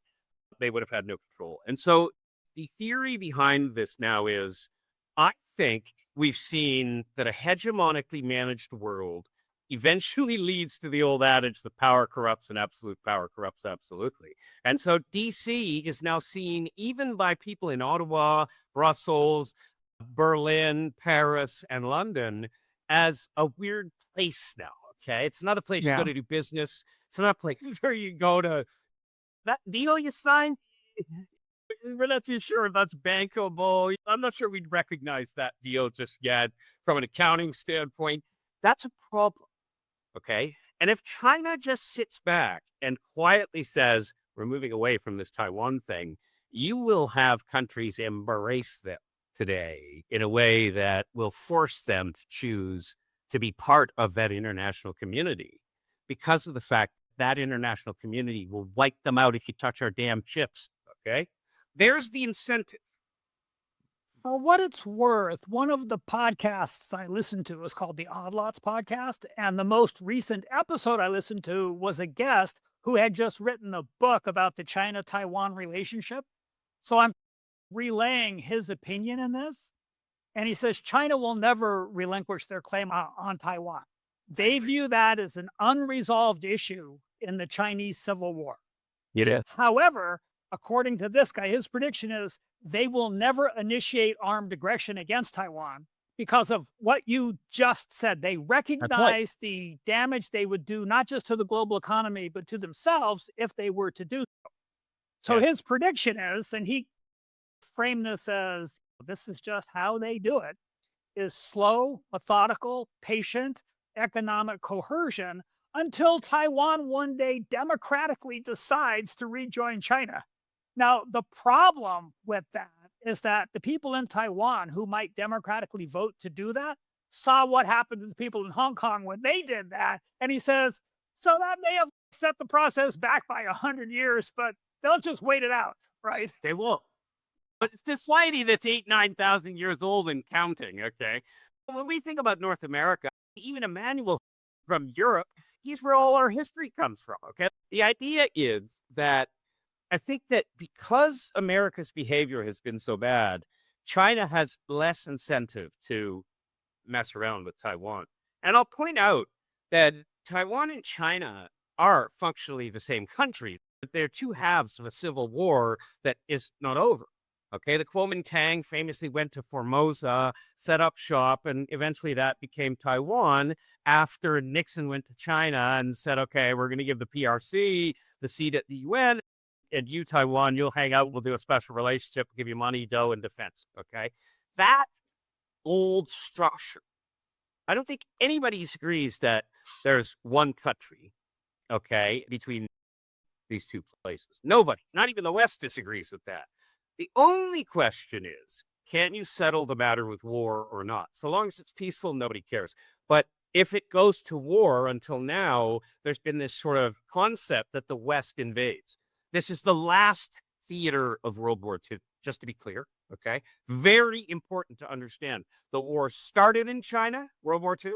Speaker 3: they would have had no control. And so the theory behind this now is, I think we've seen that a hegemonically managed world eventually leads to the old adage, the power corrupts and absolute power corrupts absolutely. And so DC is now seen, even by people in Ottawa, Brussels, Berlin, Paris, and London, as a weird place now, okay? It's not a place you go to do business. It's not a place where you go to, that deal you signed, we're not too sure if that's bankable. I'm not sure we'd recognize that deal just yet from an accounting standpoint. That's a problem. Okay. And if China just sits back and quietly says, we're moving away from this Taiwan thing, you will have countries embrace them today in a way that will force them to choose to be part of that international community, because of the fact that international community will wipe them out if you touch our damn chips. Okay. There's the incentive.
Speaker 4: For what it's worth, one of the podcasts I listened to was called the Odd Lots podcast. And the most recent episode I listened to was a guest who had just written a book about the China-Taiwan relationship. So I'm relaying his opinion in this. And he says China will never relinquish their claim on Taiwan. They view that as an unresolved issue in the Chinese Civil War.
Speaker 3: It is.
Speaker 4: However, according to this guy, his prediction is they will never initiate armed aggression against Taiwan because of what you just said. They recognize the damage they would do, not just to the global economy, but to themselves if they were to do so. So his prediction is, and he framed this as, this is just how they do it, is slow, methodical, patient, economic coercion until Taiwan one day democratically decides to rejoin China. Now, the problem with that is that the people in Taiwan who might democratically vote to do that saw what happened to the people in Hong Kong when they did that. And he says, so that may have set the process back by 100 years, but they'll just wait it out, right?
Speaker 3: They will. But it's a society that's 8,000, 9,000 years old and counting, okay? When we think about North America, even Emanuel from Europe, he's where all our history comes from, okay? The idea is that I think that because America's behavior has been so bad, China has less incentive to mess around with Taiwan. And I'll point out that Taiwan and China are functionally the same country, but they're two halves of a civil war that is not over. Okay, the Kuomintang famously went to Formosa, set up shop, and eventually that became Taiwan after Nixon went to China and said, okay, we're going to give the PRC the seat at the UN. and you, Taiwan, you'll hang out. We'll do a special relationship, give you money, dough, and defense. Okay. That old structure. I don't think anybody disagrees that there's one country, okay, between these two places. Nobody, not even the West, disagrees with that. The only question is, can you settle the matter with war or not? So long as it's peaceful, nobody cares. But if it goes to war, until now, there's been this sort of concept that the West invades. This is the last theater of World War II, just to be clear, okay? Very important to understand. The war started in China, World War II,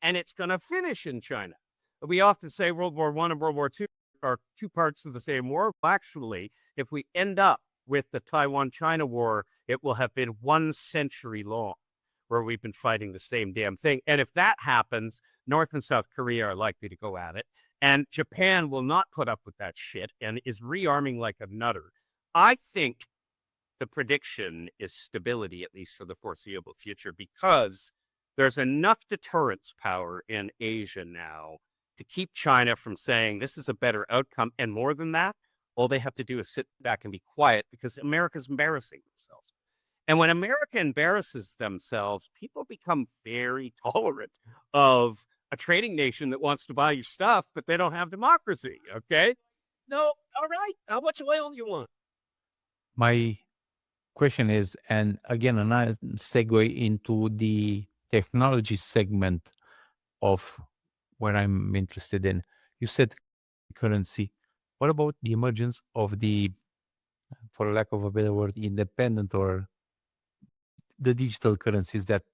Speaker 3: and it's going to finish in China. We often say World War I and World War II are two parts of the same war. Actually, if we end up with the Taiwan-China war, it will have been 1 century long, where we've been fighting the same damn thing. And if that happens, North and South Korea are likely to go at it. And Japan will not put up with that shit and is rearming like a nutter. I think the prediction is stability, at least for the foreseeable future, because there's enough deterrence power in Asia now to keep China from saying this is a better outcome. And more than that, all they have to do is sit back and be quiet, because America's embarrassing themselves. And when America embarrasses themselves, people become very tolerant of a trading nation that wants to buy your stuff, but they don't have democracy, okay? No, all right, how much oil do you want?
Speaker 2: My question is, and again, a nice segue into the technology segment of where I'm interested in. You said currency. What about the emergence of the, for lack of a better word, independent or the digital currencies that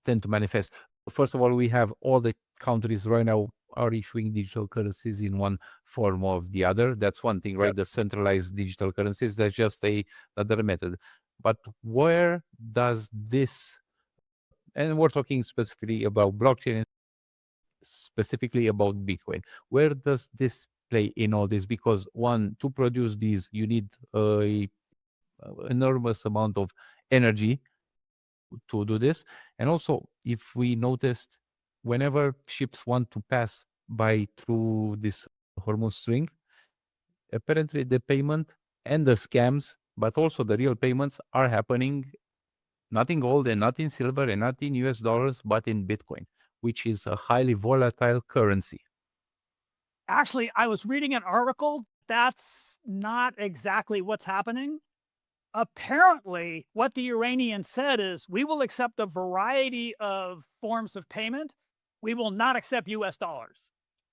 Speaker 2: tend to manifest? First of all, we have all the countries right now are issuing digital currencies in one form or the other. That's one thing, right?
Speaker 3: Yep.
Speaker 2: The centralized digital currencies, that's just another method. But where does this, and we're talking specifically about blockchain, specifically about Bitcoin, where does this play in all this? Because one, to produce these, you need a enormous amount of energy to do this. And also, if we noticed, whenever ships want to pass by through this Hormuz string, apparently the payment and the scams, but also the real payments are happening not in gold and not in silver and not in US dollars, but in Bitcoin, which is a highly volatile currency.
Speaker 4: Actually, I was reading an article. That's not exactly what's happening. Apparently, what the Iranians said is, we will accept a variety of forms of payment. We will not accept US dollars.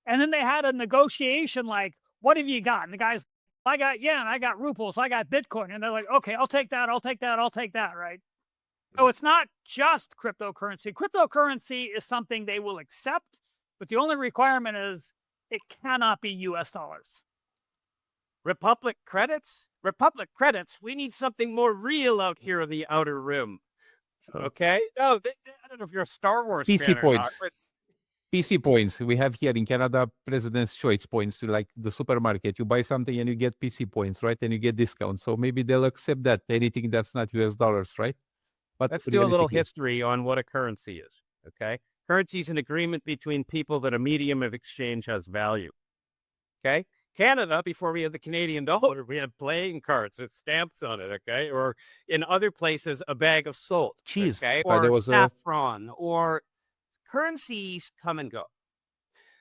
Speaker 4: And then they had a negotiation like, what have you got? And the guy's, I got yen, I got rubles, I got Bitcoin. And they're like, okay, I'll take that, I'll take that, I'll take that, right? So it's not just cryptocurrency. Cryptocurrency is something they will accept, but the only requirement is it cannot be US dollars.
Speaker 3: Republic credits? Republic credits? We need something more real out here in the outer rim. Okay? No, I don't know if you're a Star Wars
Speaker 2: PC
Speaker 3: fan or
Speaker 2: points.
Speaker 3: not, but
Speaker 2: PC points. We have here in Canada President's Choice points, like the supermarket. You buy something and you get PC points, right? And you get discounts. So maybe they'll accept that, anything that's not US dollars, right? But
Speaker 3: let's do a little
Speaker 2: realistically,
Speaker 3: history on what a currency is. Okay? Currency is an agreement between people that a medium of exchange has value. Okay? Canada, before we had the Canadian dollar, we had playing cards with stamps on it, okay? Or in other places, a bag of salt,
Speaker 2: cheese.
Speaker 3: okay?
Speaker 2: But
Speaker 3: Or
Speaker 2: there was
Speaker 3: saffron, or currencies come and go.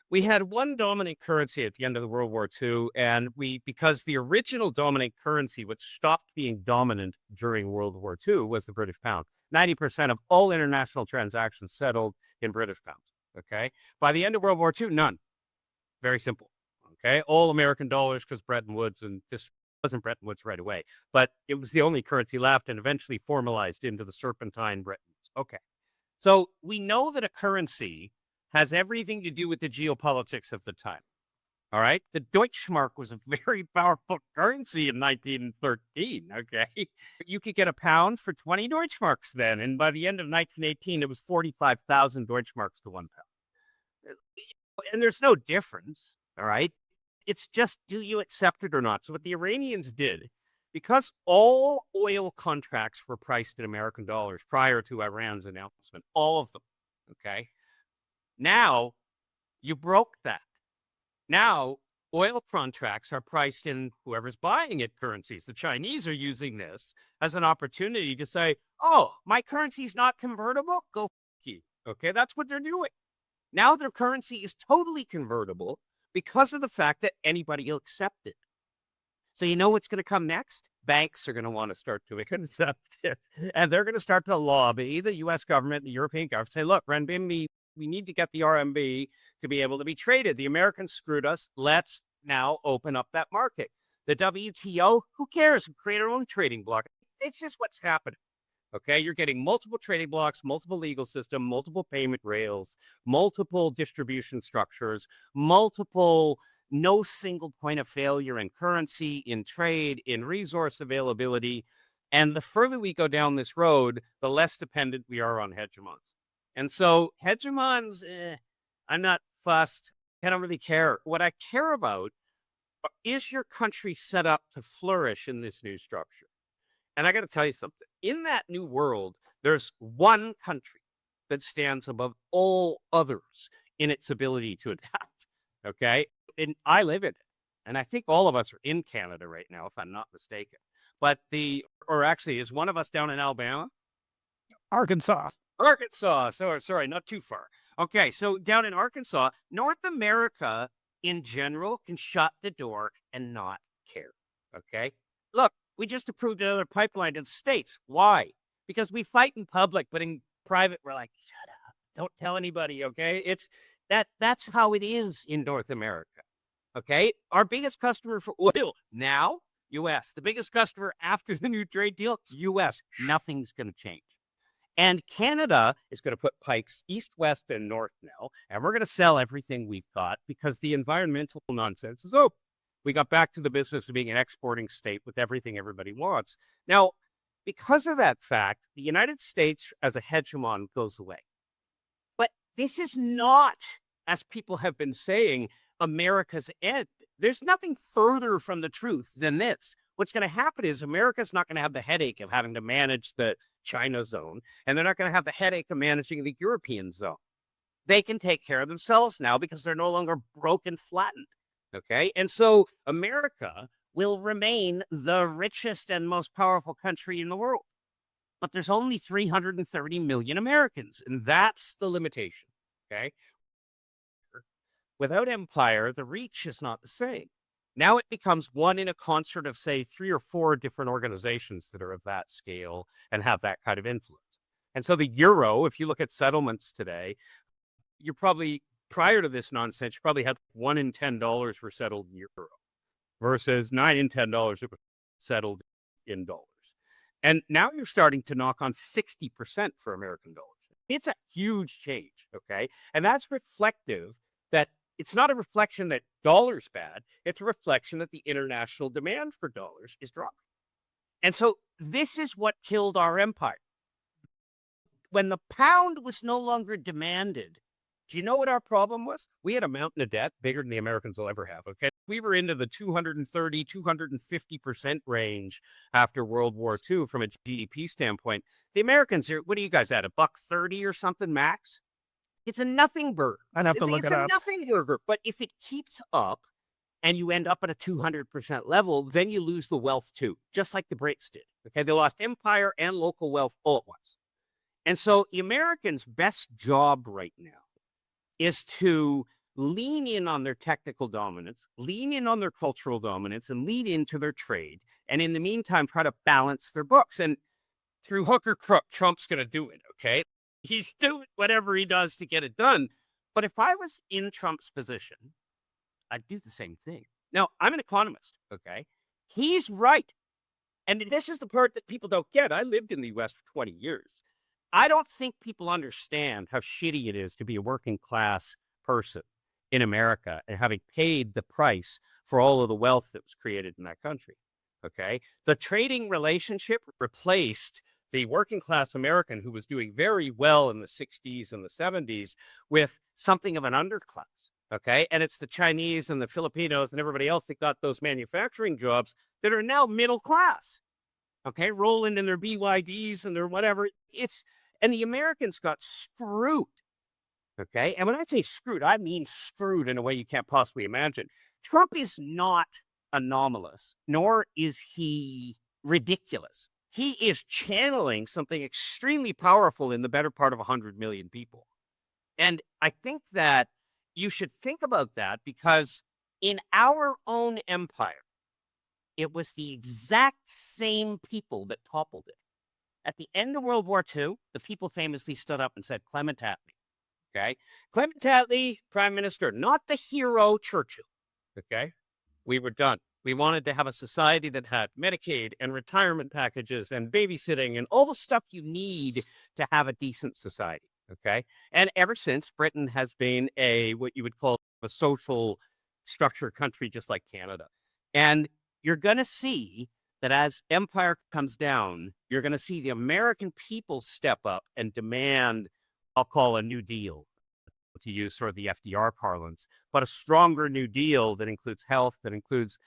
Speaker 3: We had one dominant currency at the end of the World War II, and because the original dominant currency, which stopped being dominant during World War II, was the British pound. 90% of all international transactions settled in British pounds, okay? By the end of World War II, none. Very simple. Okay, all American dollars, because Bretton Woods, and this wasn't Bretton Woods right away, but it was the only currency left and eventually formalized into the serpentine Bretton Woods. Okay, so we know that a currency has everything to do with the geopolitics of the time. All right, the Deutschmark was a very powerful currency in 1913. Okay, you could get a pound for 20 Deutschmarks then, and by the end of 1918, it was 45,000 Deutschmarks to 1 pound. And there's no difference. All right. It's just, do you accept it or not? So what the Iranians did, because all oil contracts were priced in American dollars prior to Iran's announcement, all of them, okay? Now, you broke that. Now, oil contracts are priced in whoever's buying it currencies. The Chinese are using this as an opportunity to say, oh, my currency is not convertible? Go f you. Okay, that's what they're doing. Now their currency is totally convertible because of the fact that anybody will accept it. So you know what's going to come next? Banks are going to want to start to accept it. And they're going to start to lobby the U.S. government, the European government, say, look, renminbi, we need to get the RMB to be able to be traded. The Americans screwed us. Let's now open up that market. The WTO, who cares? We create our own trading block. It's just what's happening. Okay, you're getting multiple trading blocks, multiple legal system, multiple payment rails, multiple distribution structures, multiple no single point of failure in currency, in trade, in resource availability. And the further we go down this road, the less dependent we are on hegemons. And so hegemons, I'm not fussed. I don't really care. What I care about is your country set up to flourish in this new structure. And I got to tell you something. In that new world, there's one country that stands above all others in its ability to adapt. Okay? And I live in it. And I think all of us are in Canada right now, if I'm not mistaken. But or actually, is one of us down in Alabama?
Speaker 4: Arkansas.
Speaker 3: Arkansas. Sorry, not too far. Okay, so down in Arkansas, North America in general can shut the door and not care. Okay? Look, we just approved another pipeline to the States. Why? Because we fight in public, but in private, we're like, shut up. Don't tell anybody, okay? That's how it is in North America. Okay? Our biggest customer for oil now, US. The biggest customer after the new trade deal, US. Nothing's going to change. And Canada is going to put pipes east, west, and north now, and we're going to sell everything we've got because the environmental nonsense is over. We got back to the business of being an exporting state with everything everybody wants. Now, because of that fact, the United States as a hegemon goes away. But this is not, as people have been saying, America's end. There's nothing further from the truth than this. What's going to happen is America's not going to have the headache of having to manage the China zone, and they're not going to have the headache of managing the European zone. They can take care of themselves now because they're no longer broken, flattened. Okay, and so America will remain the richest and most powerful country in the world. But there's only 330 million Americans, and that's the limitation. Okay, without empire, the reach is not the same. Now it becomes one in a concert of, say, 3 or 4 different organizations that are of that scale and have that kind of influence. And so the euro, if you look at settlements today, you're probably, prior to this nonsense, you probably had $1 in $10 were settled in euro versus $9 in $10 that were settled in dollars. And now you're starting to knock on 60% for American dollars. It's a huge change, okay? And that's reflective that it's not a reflection that dollars bad. It's a reflection that the international demand for dollars is dropping. And so this is what killed our empire. When the pound was no longer demanded, do you know what our problem was? We had a mountain of debt bigger than the Americans will ever have, okay? We were into the 230, 250% range after World War II from a GDP standpoint. The Americans are, what are you guys at, $1.30 or something max? It's a nothing burger.
Speaker 4: I'd have to look it up.
Speaker 3: It's a nothing burger. But if it keeps up and you end up at a 200% level, then you lose the wealth too, just like the BRICS did. Okay, they lost empire and local wealth all at once. And so the Americans' best job right now is to lean in on their technical dominance, lean in on their cultural dominance, and lead into their trade. And in the meantime, try to balance their books. And through hook or crook, Trump's going to do it, okay? He's doing whatever he does to get it done. But if I was in Trump's position, I'd do the same thing. Now, I'm an economist, okay? He's right. And this is the part that people don't get. I lived in the U.S. for 20 years. I don't think people understand how shitty it is to be a working class person in America and having paid the price for all of the wealth that was created in that country, okay? The trading relationship replaced the working class American who was doing very well in the 60s and the 70s with something of an underclass, okay? And it's the Chinese and the Filipinos and everybody else that got those manufacturing jobs that are now middle class, okay? Rolling in their BYDs and their whatever. And the Americans got screwed. Okay. And when I say screwed, I mean screwed in a way you can't possibly imagine. Trump is not anomalous, nor is he ridiculous. He is channeling something extremely powerful in the better part of 100 million people. And I think that you should think about that because in our own empire, it was the exact same people that toppled it. At the end of World War II, the people famously stood up and said, Clement Attlee. Okay. Clement Attlee, prime minister, not the hero Churchill. Okay. We were done. We wanted to have a society that had Medicaid and retirement packages and babysitting and all the stuff you need to have a decent society. Okay. And ever since, Britain has been what you would call a social structure country, just like Canada. And you're going to see that as empire comes down, you're going to see the American people step up and demand, I'll call a New Deal, to use sort of the FDR parlance, but a stronger New Deal that includes health, that includes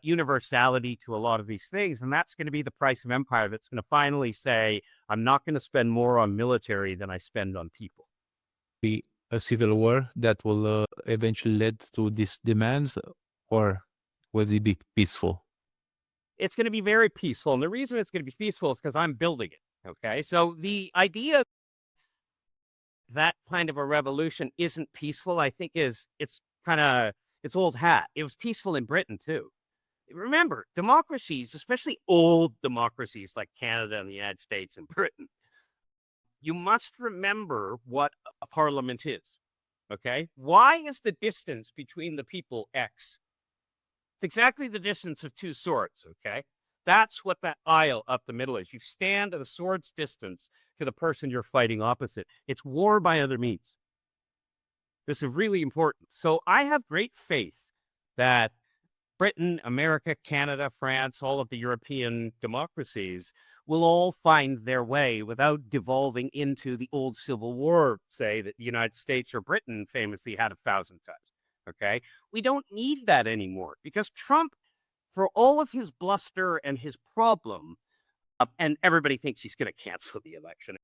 Speaker 3: universality to a lot of these things. And that's going to be the price of empire that's going to finally say, I'm not going to spend more on military than I spend on people.
Speaker 2: Be a civil war that will eventually lead to these demands, or will it be peaceful?
Speaker 3: It's going to be very peaceful. And the reason it's going to be peaceful is because I'm building it. Okay. So the idea that kind of a revolution isn't peaceful, I think it's old hat. It was peaceful in Britain too. Remember, democracies, especially old democracies like Canada and the United States and Britain, you must remember what a parliament is. Okay. Why is the distance between the people X? It's exactly the distance of two swords. Okay. That's what that aisle up the middle is. You stand at a sword's distance to the person you're fighting opposite. It's war by other means. This is really important. So I have great faith that Britain, America, Canada, France, all of the European democracies will all find their way without devolving into the old Civil War, say, that the United States or Britain famously had 1,000 times. Okay? We don't need that anymore because Trump, for all of his bluster and his problem, and everybody thinks he's going to cancel the election.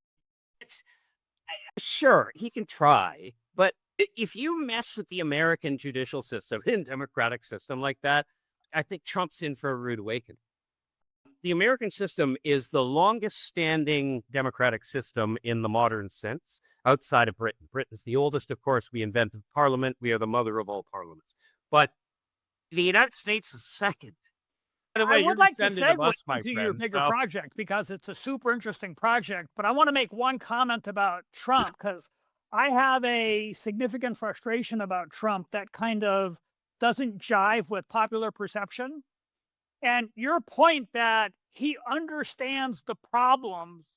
Speaker 3: Sure, he can try, but if you mess with the American judicial system and democratic system like that, I think Trump's in for a rude awakening. The American system is the longest standing democratic system in the modern sense outside of Britain. Britain's the oldest, of course. We invented Parliament. We are the mother of all parliaments. But the United States is second. By the way,
Speaker 4: I would like to segue
Speaker 3: my
Speaker 4: to your bigger project because it's a super interesting project. But I want to make one comment about Trump because I have a significant frustration about Trump that kind of doesn't jive with popular perception. And your point that he understands the problems,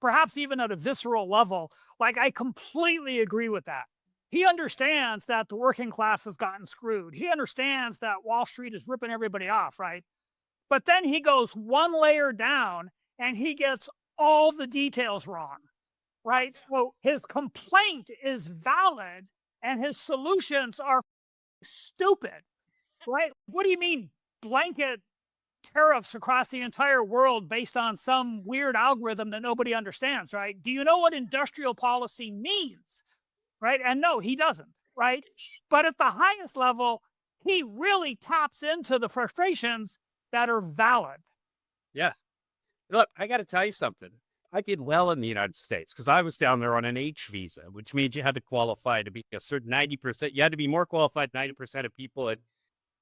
Speaker 4: perhaps even at a visceral level, like I completely agree with that. He understands that the working class has gotten screwed. He understands that Wall Street is ripping everybody off, right? But then he goes one layer down and he gets all the details wrong, right? So his complaint is valid and his solutions are stupid, right? What do you mean blanket tariffs across the entire world based on some weird algorithm that nobody understands, right? Do you know what industrial policy means, right? And no, he doesn't, right? But at the highest level, he really taps into the frustrations that are valid.
Speaker 3: Yeah. Look, I got to tell you something. I did well in the United States because I was down there on an H visa, which means you had to qualify to be a certain 90%. You had to be more qualified 90% of people. And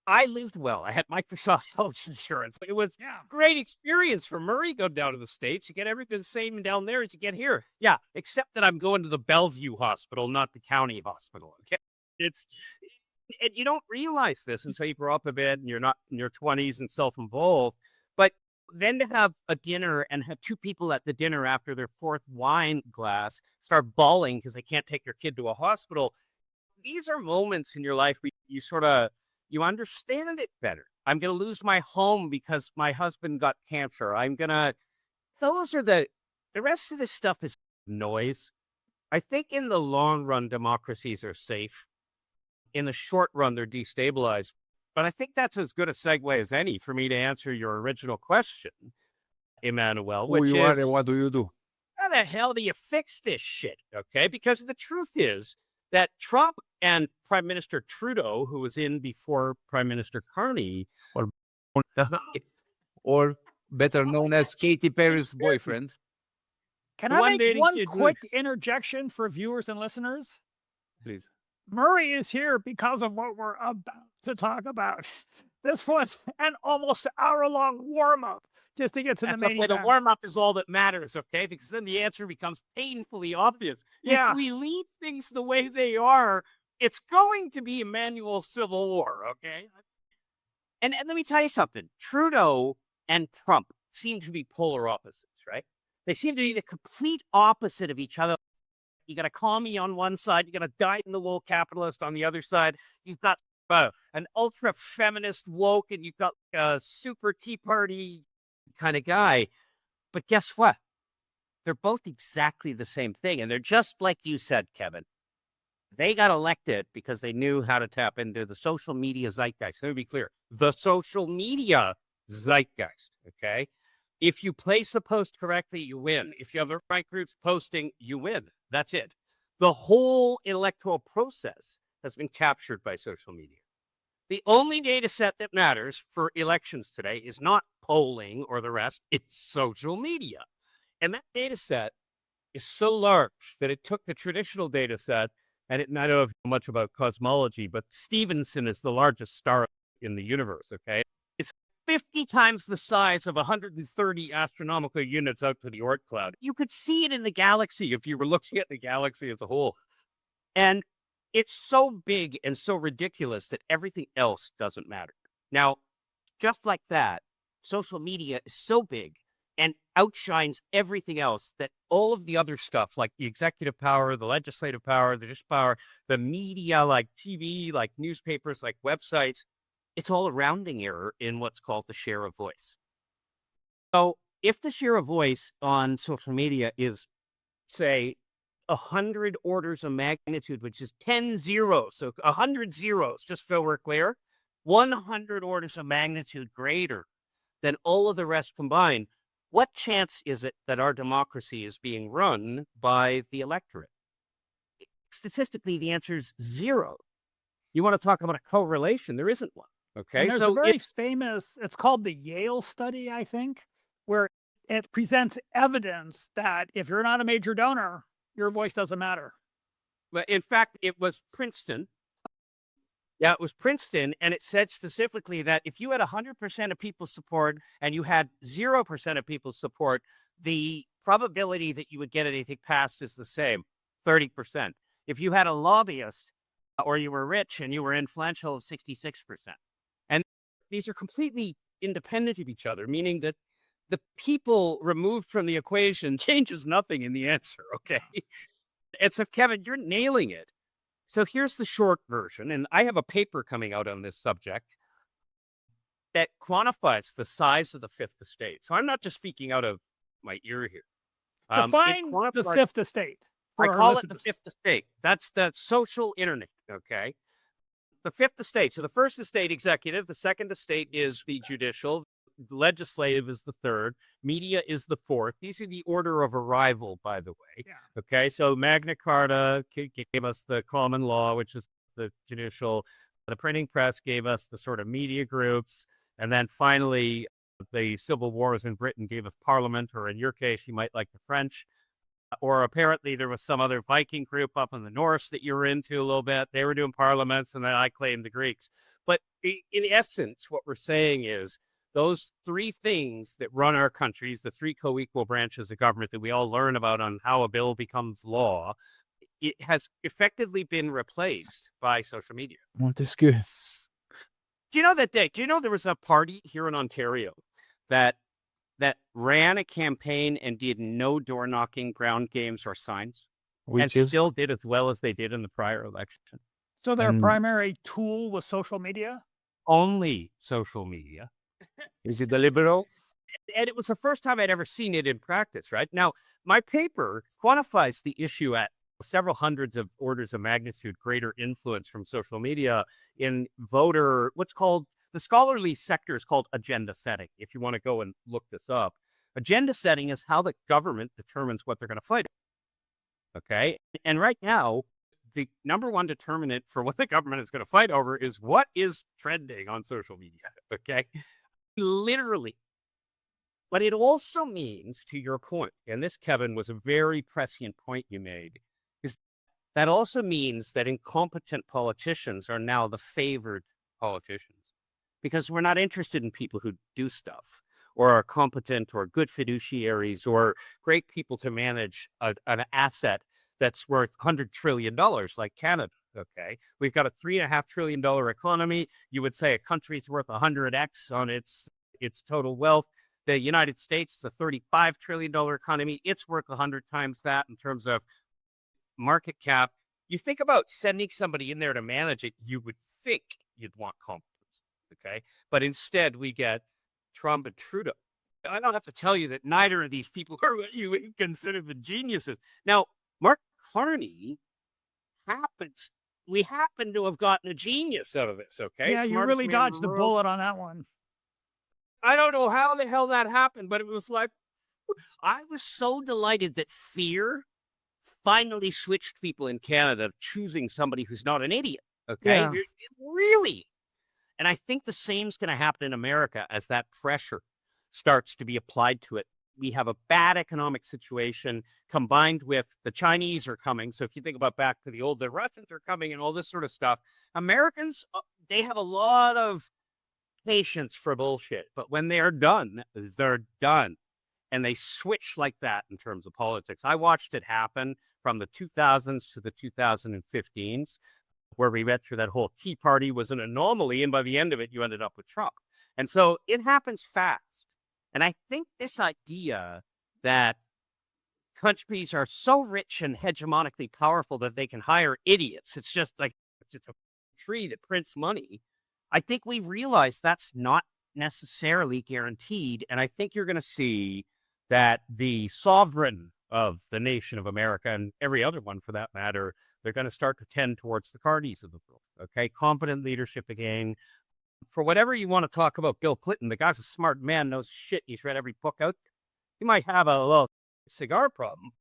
Speaker 3: I lived well. I had Microsoft health insurance. It was a great experience for Murray. Go down to the States. You get everything the same down there as you get here. Yeah, except that I'm going to the Bellevue Hospital, not the county hospital. Okay? And you don't realize this until you grow up a bit and you're not in your 20s and self-involved. But then to have a dinner and have two people at the dinner after their fourth wine glass start bawling because they can't take their kid to a hospital. These are moments in your life where you understand it better. I'm going to lose my home because my husband got cancer. Those are the rest of this stuff is noise. I think in the long run, democracies are safe. In the short run, they're destabilized. But I think that's as good a segue as any for me to answer your original question, Emanuel.
Speaker 2: Who you are and what do you do?
Speaker 3: How the hell do you fix this shit? Okay, because the truth is, that Trump and Prime Minister Trudeau, who was in before Prime Minister Carney,
Speaker 2: or better known as Katy Perry's boyfriend.
Speaker 4: Can
Speaker 3: The
Speaker 4: I
Speaker 3: one
Speaker 4: make
Speaker 3: dating
Speaker 4: one
Speaker 3: Kid
Speaker 4: quick interjection for viewers and listeners?
Speaker 2: Please.
Speaker 4: Murray is here because of what we're about to talk about. This was an almost hour-long warm-up just to get to the
Speaker 3: That's
Speaker 4: main
Speaker 3: okay. The
Speaker 4: event.
Speaker 3: warm-up is all that matters, okay? Because then the answer becomes painfully obvious.
Speaker 4: Yeah.
Speaker 3: If we leave things the way they are, it's going to be Emanuel's civil war, okay? And let me tell you something. Trudeau and Trump seem to be polar opposites, right? They seem to be the complete opposite of each other. You got a commie on one side, you got a dyed-in-the-wool capitalist on the other side. You've got an ultra-feminist woke, and you've got a super Tea Party kind of guy. But guess what? They're both exactly the same thing. And they're just like you said, Kevin. They got elected because they knew how to tap into the social media zeitgeist. Let me be clear. The social media zeitgeist, okay? If you place a post correctly, you win. If you have the right groups posting, you win. That's it. The whole electoral process has been captured by social media. The only data set that matters for elections today is not polling or the rest, it's social media. And that data set is so large that it took the traditional data set, and I don't know much about cosmology, but Stevenson is the largest star in the universe, okay? It's 50 times the size of 130 astronomical units out to the Oort cloud. You could see it in the galaxy if you were looking at the galaxy as a whole. And it's so big and so ridiculous that everything else doesn't matter. Now, just like that, social media is so big and outshines everything else that all of the other stuff, like the executive power, the legislative power, the just power, the media, like TV, like newspapers, like websites, it's all a rounding error in what's called the share of voice. So if the share of voice on social media is, say, 100 orders of magnitude, which is 10 zeros, so 100 zeros, just so we're clear, 100 orders of magnitude greater than all of the rest combined, what chance is it that our democracy is being run by the electorate? Statistically, the answer is zero. You want to talk about a correlation? There isn't one. Okay,
Speaker 4: And there's
Speaker 3: so
Speaker 4: a very famous, it's called the Yale study, I think, where it presents evidence that if you're not a major donor, your voice doesn't matter.
Speaker 3: Well, in fact, it was Princeton. Yeah, it was Princeton, and it said specifically that if you had 100% of people's support and you had 0% of people's support, the probability that you would get anything passed is the same, 30%. If you had a lobbyist or you were rich and you were influential, 66%. And these are completely independent of each other, meaning that the people removed from the equation changes nothing in the answer, okay? And so, Kevin, you're nailing it. So here's the short version, and I have a paper coming out on this subject that quantifies the size of the fifth estate. So I'm not just speaking out of my ear here.
Speaker 4: Define the fifth estate.
Speaker 3: I call it the fifth estate. That's the social internet, okay? The fifth estate. So the first estate, executive. The second estate is the judicial. The legislative is the third. Media is the fourth. These are the order of arrival, by the way.
Speaker 4: Yeah.
Speaker 3: Okay, so Magna Carta gave us the common law, which is the judicial. The printing press gave us the sort of media groups. And then finally, the civil wars in Britain gave us parliament, or in your case, you might like the French. Or apparently there was some other Viking group up in the Norse that you were into a little bit. They were doing parliaments, and then I claimed the Greeks. But in essence, what we're saying is those three things that run our countries, the three co-equal branches of government that we all learn about on how a bill becomes law, it has effectively been replaced by social media.
Speaker 2: Montesquieu.
Speaker 3: Do you know that day? Do you know there was a party here in Ontario that ran a campaign and did no door knocking, ground games, or signs, and still did as well as they did in the prior election?
Speaker 4: So their primary tool was social media?
Speaker 3: Only social media.
Speaker 2: Is it the liberal?
Speaker 3: And it was the first time I'd ever seen it in practice, right? Now, my paper quantifies the issue at several hundreds of orders of magnitude greater influence from social media in voter, what's called, the scholarly sector is called agenda setting. If you want to go and look this up, agenda setting is how the government determines what they're going to fight. Okay. And right now, the number one determinant for what the government is going to fight over is what is trending on social media. Okay. Literally. But it also means, to your point, and this, Kevin, was a very prescient point you made, is that also means that incompetent politicians are now the favored politicians because we're not interested in people who do stuff or are competent or good fiduciaries or great people to manage an asset that's worth $100 trillion like Canada. Okay. We've got a $3.5 trillion economy. You would say a country's worth 100x on its total wealth. The United States is a $35 trillion economy. It's worth 100 times that in terms of market cap. You think about sending somebody in there to manage it, you would think you'd want competence, okay? But instead, we get Trump and Trudeau. I don't have to tell you that neither of these people are what you would consider the geniuses. Now, Mark Carney we happen to have gotten a genius out of this, okay?
Speaker 4: Yeah, you
Speaker 3: Smartest
Speaker 4: really
Speaker 3: man in
Speaker 4: dodged
Speaker 3: the
Speaker 4: the
Speaker 3: world.
Speaker 4: bullet on that one.
Speaker 3: I don't know how the hell that happened, but it was like, I was so delighted that fear finally switched people in Canada to choosing somebody who's not an idiot. Okay.
Speaker 4: Yeah.
Speaker 3: Really. And I think the same's going to happen in America as that pressure starts to be applied to it. We have a bad economic situation combined with the Chinese are coming. So if you think about back to the old, the Russians are coming and all this sort of stuff. Americans, they have a lot of patience for bullshit, but when they're done, they're done. And they switch like that in terms of politics. I watched it happen from the 2000s to the 2015s, where we read through that whole Tea Party was an anomaly. And by the end of it, you ended up with Trump. And so it happens fast. And I think this idea that countries are so rich and hegemonically powerful that they can hire idiots, it's just like it's a tree that prints money. I think we realize that's not necessarily guaranteed. And I think you're going to see that the sovereign of the nation of America and every other one for that matter, they're going to start to tend towards the Carneys of the world. Okay. Competent leadership again. For whatever you want to talk about Bill Clinton, the guy's a smart man, knows shit. He's read every book out there. He might have a little cigar problem.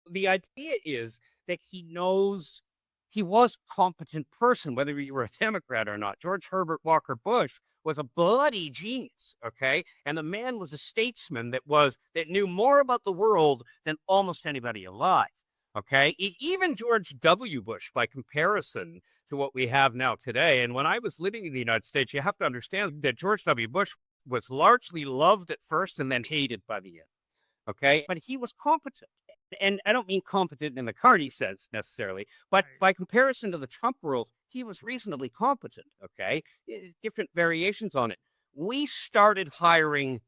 Speaker 3: The idea is that he knows he was a competent person, whether you were a Democrat or not. George Herbert Walker Bush was a bloody genius, okay? And the man was a statesman that knew more about the world than almost anybody alive, okay? Even George W. Bush, by comparison to what we have now today. And when I was living in the United States, you have to understand that George W. Bush was largely loved at first and then hated by the end, okay? But he was competent. And I don't mean competent in the Carney sense necessarily, but by comparison to the Trump world, he was reasonably competent, okay? Different variations on it. We started hiring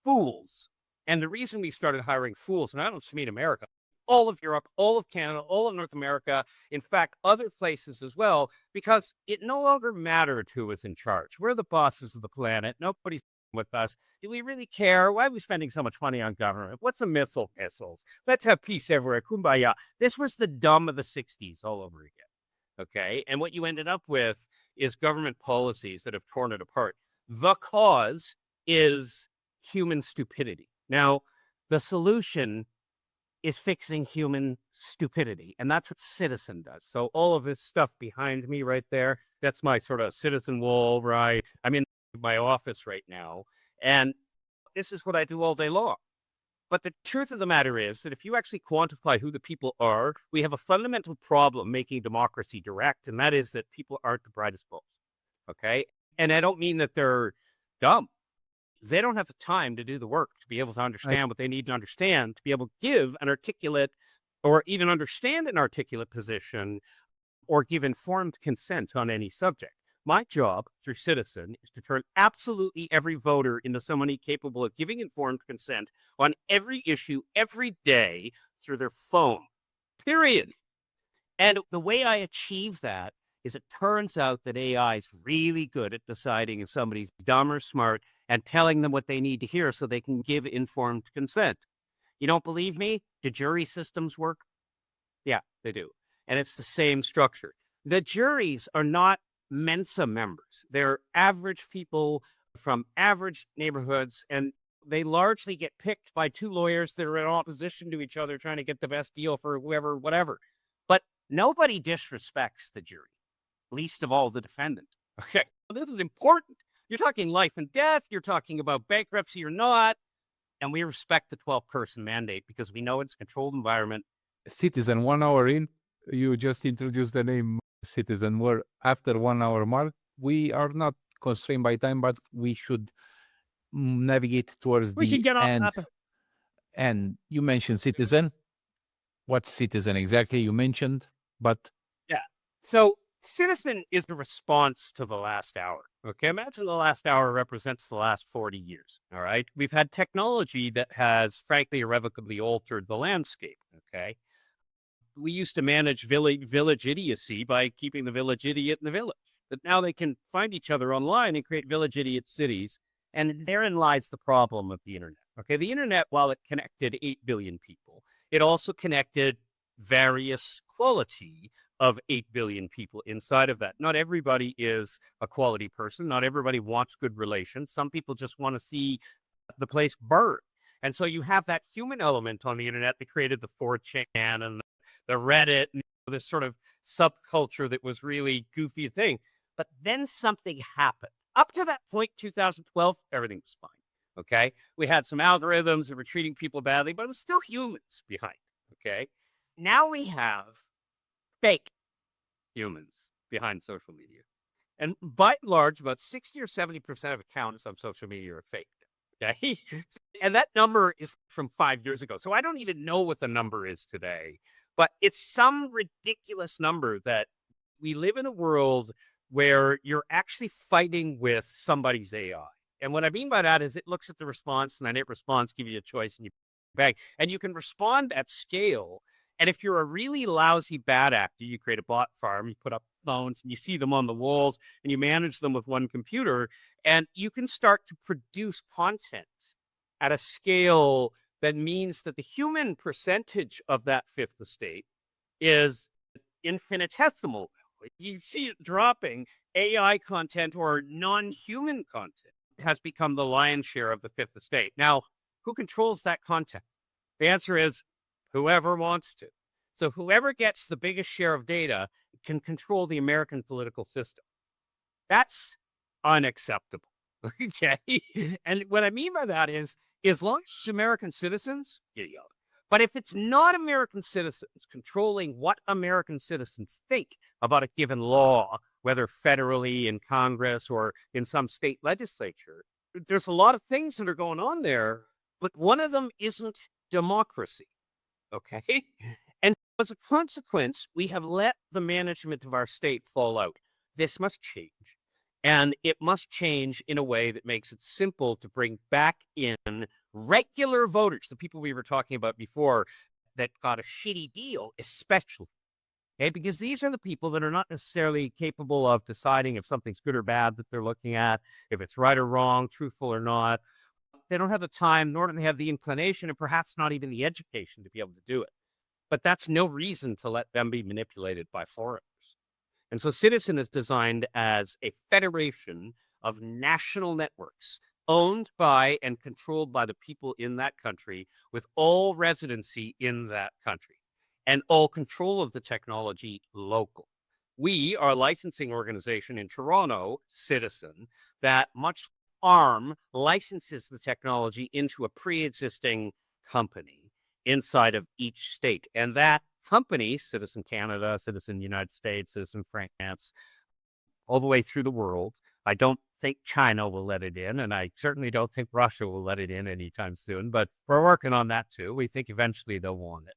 Speaker 3: fools. And the reason we started hiring fools, and I don't just mean America, all of Europe, all of Canada, all of North America, in fact, other places as well, because it no longer mattered who was in charge. We're the bosses of the planet. Nobody's with us. Do we really care? Why are we spending so much money on government? What's a missile? Missiles. Let's have peace everywhere. Kumbaya. This was the dumb of the 60s all over again. Okay. And what you ended up with is government policies that have torn it apart. The cause is human stupidity. Now, the solution is fixing human stupidity. And that's what Citizen does. So all of this stuff behind me right there, that's my sort of Citizen wall, right? I'm in my office right now, and this is what I do all day long. But the truth of the matter is that if you actually quantify who the people are, we have a fundamental problem making democracy direct, and that is that people aren't the brightest bulbs, okay? And I don't mean that they're dumb. They don't have the time to do the work to be able to understand what they need to understand, to be able to give an articulate or even understand an articulate position or give informed consent on any subject. My job through Citizen is to turn absolutely every voter into somebody capable of giving informed consent on every issue every day through their phone, period. And the way I achieve that is it turns out that AI is really good at deciding if somebody's dumb or smart and telling them what they need to hear so they can give informed consent. You don't believe me? Do jury systems work? Yeah, they do. And it's the same structure. The juries are not Mensa members. They're average people from average neighborhoods, and they largely get picked by two lawyers that are in opposition to each other trying to get the best deal for whoever, whatever. But Nobody disrespects the jury, least of all the defendant. Okay, this is important. You're talking life and death. You're talking about bankruptcy or not. And we respect the 12-person mandate because we know it's a controlled environment.
Speaker 2: Citizen, 1 hour in, you just introduced the name Citizen. We're after 1 hour mark. We are not constrained by time, but we should navigate towards
Speaker 4: We
Speaker 2: the
Speaker 4: should get off
Speaker 2: end.
Speaker 4: that.
Speaker 2: And you mentioned Citizen. What's Citizen exactly? You mentioned, but
Speaker 3: Yeah. So Citizen is the response to the last hour. Okay. Imagine the last hour represents the last 40 years. All right. We've had technology that has, frankly, irrevocably altered the landscape. Okay. We used to manage village idiocy by keeping the village idiot in the village. But now they can find each other online and create village idiot cities. And therein lies the problem of the internet. Okay. The internet, while it connected 8 billion people, it also connected various quality of 8 billion people inside of that. Not everybody is a quality person. Not everybody wants good relations. Some people just want to see the place burn. And so you have that human element on the internet that created the 4chan and the Reddit, and this sort of subculture that was really goofy thing. But then something happened. Up to that point, 2012, everything was fine. Okay. We had some algorithms that were treating people badly, but it was still humans behind. Okay. Now we have fake humans behind social media. And by and large, about 60 or 70% of accounts on social media are fake. Okay. And that number is from 5 years ago. So I don't even know what the number is today, but it's some ridiculous number that we live in a world where you're actually fighting with somebody's AI. And what I mean by that is it looks at the response and then it responds, gives you a choice and you bang. And you can respond at scale. And if you're a really lousy bad actor, you create a bot farm, you put up phones and you see them on the walls and you manage them with one computer. And you can start to produce content at a scale that means that the human percentage of that fifth estate is infinitesimal. You see it dropping. AI content or non-human content has become the lion's share of the fifth estate. Now, who controls that content? The answer is whoever wants to. So whoever gets the biggest share of data can control the American political system. That's unacceptable. Okay. And what I mean by that is, as long as it's American citizens, giddy up. But if it's not American citizens controlling what American citizens think about a given law, whether federally in Congress or in some state legislature, there's a lot of things that are going on there, but one of them isn't democracy. Okay. And as a consequence, we have let the management of our state fall out. This must change. And it must change in a way that makes it simple to bring back in regular voters, the people we were talking about before that got a shitty deal, especially. Okay, because these are the people that are not necessarily capable of deciding if something's good or bad that they're looking at, if it's right or wrong, truthful or not. They don't have the time, nor do they have the inclination, and perhaps not even the education to be able to do it. But that's no reason to let them be manipulated by foreigners. And so Citizen is designed as a federation of national networks owned by and controlled by the people in that country with all residency in that country and all control of the technology local. We are a licensing organization in Toronto, Citizen, that much ARM licenses the technology into a pre-existing company inside of each state. And that company, Citizen Canada, Citizen United States, Citizen France, all the way through the world. I don't think China will let it in, and I certainly don't think Russia will let it in anytime soon, but we're working on that too. We think eventually they'll want it.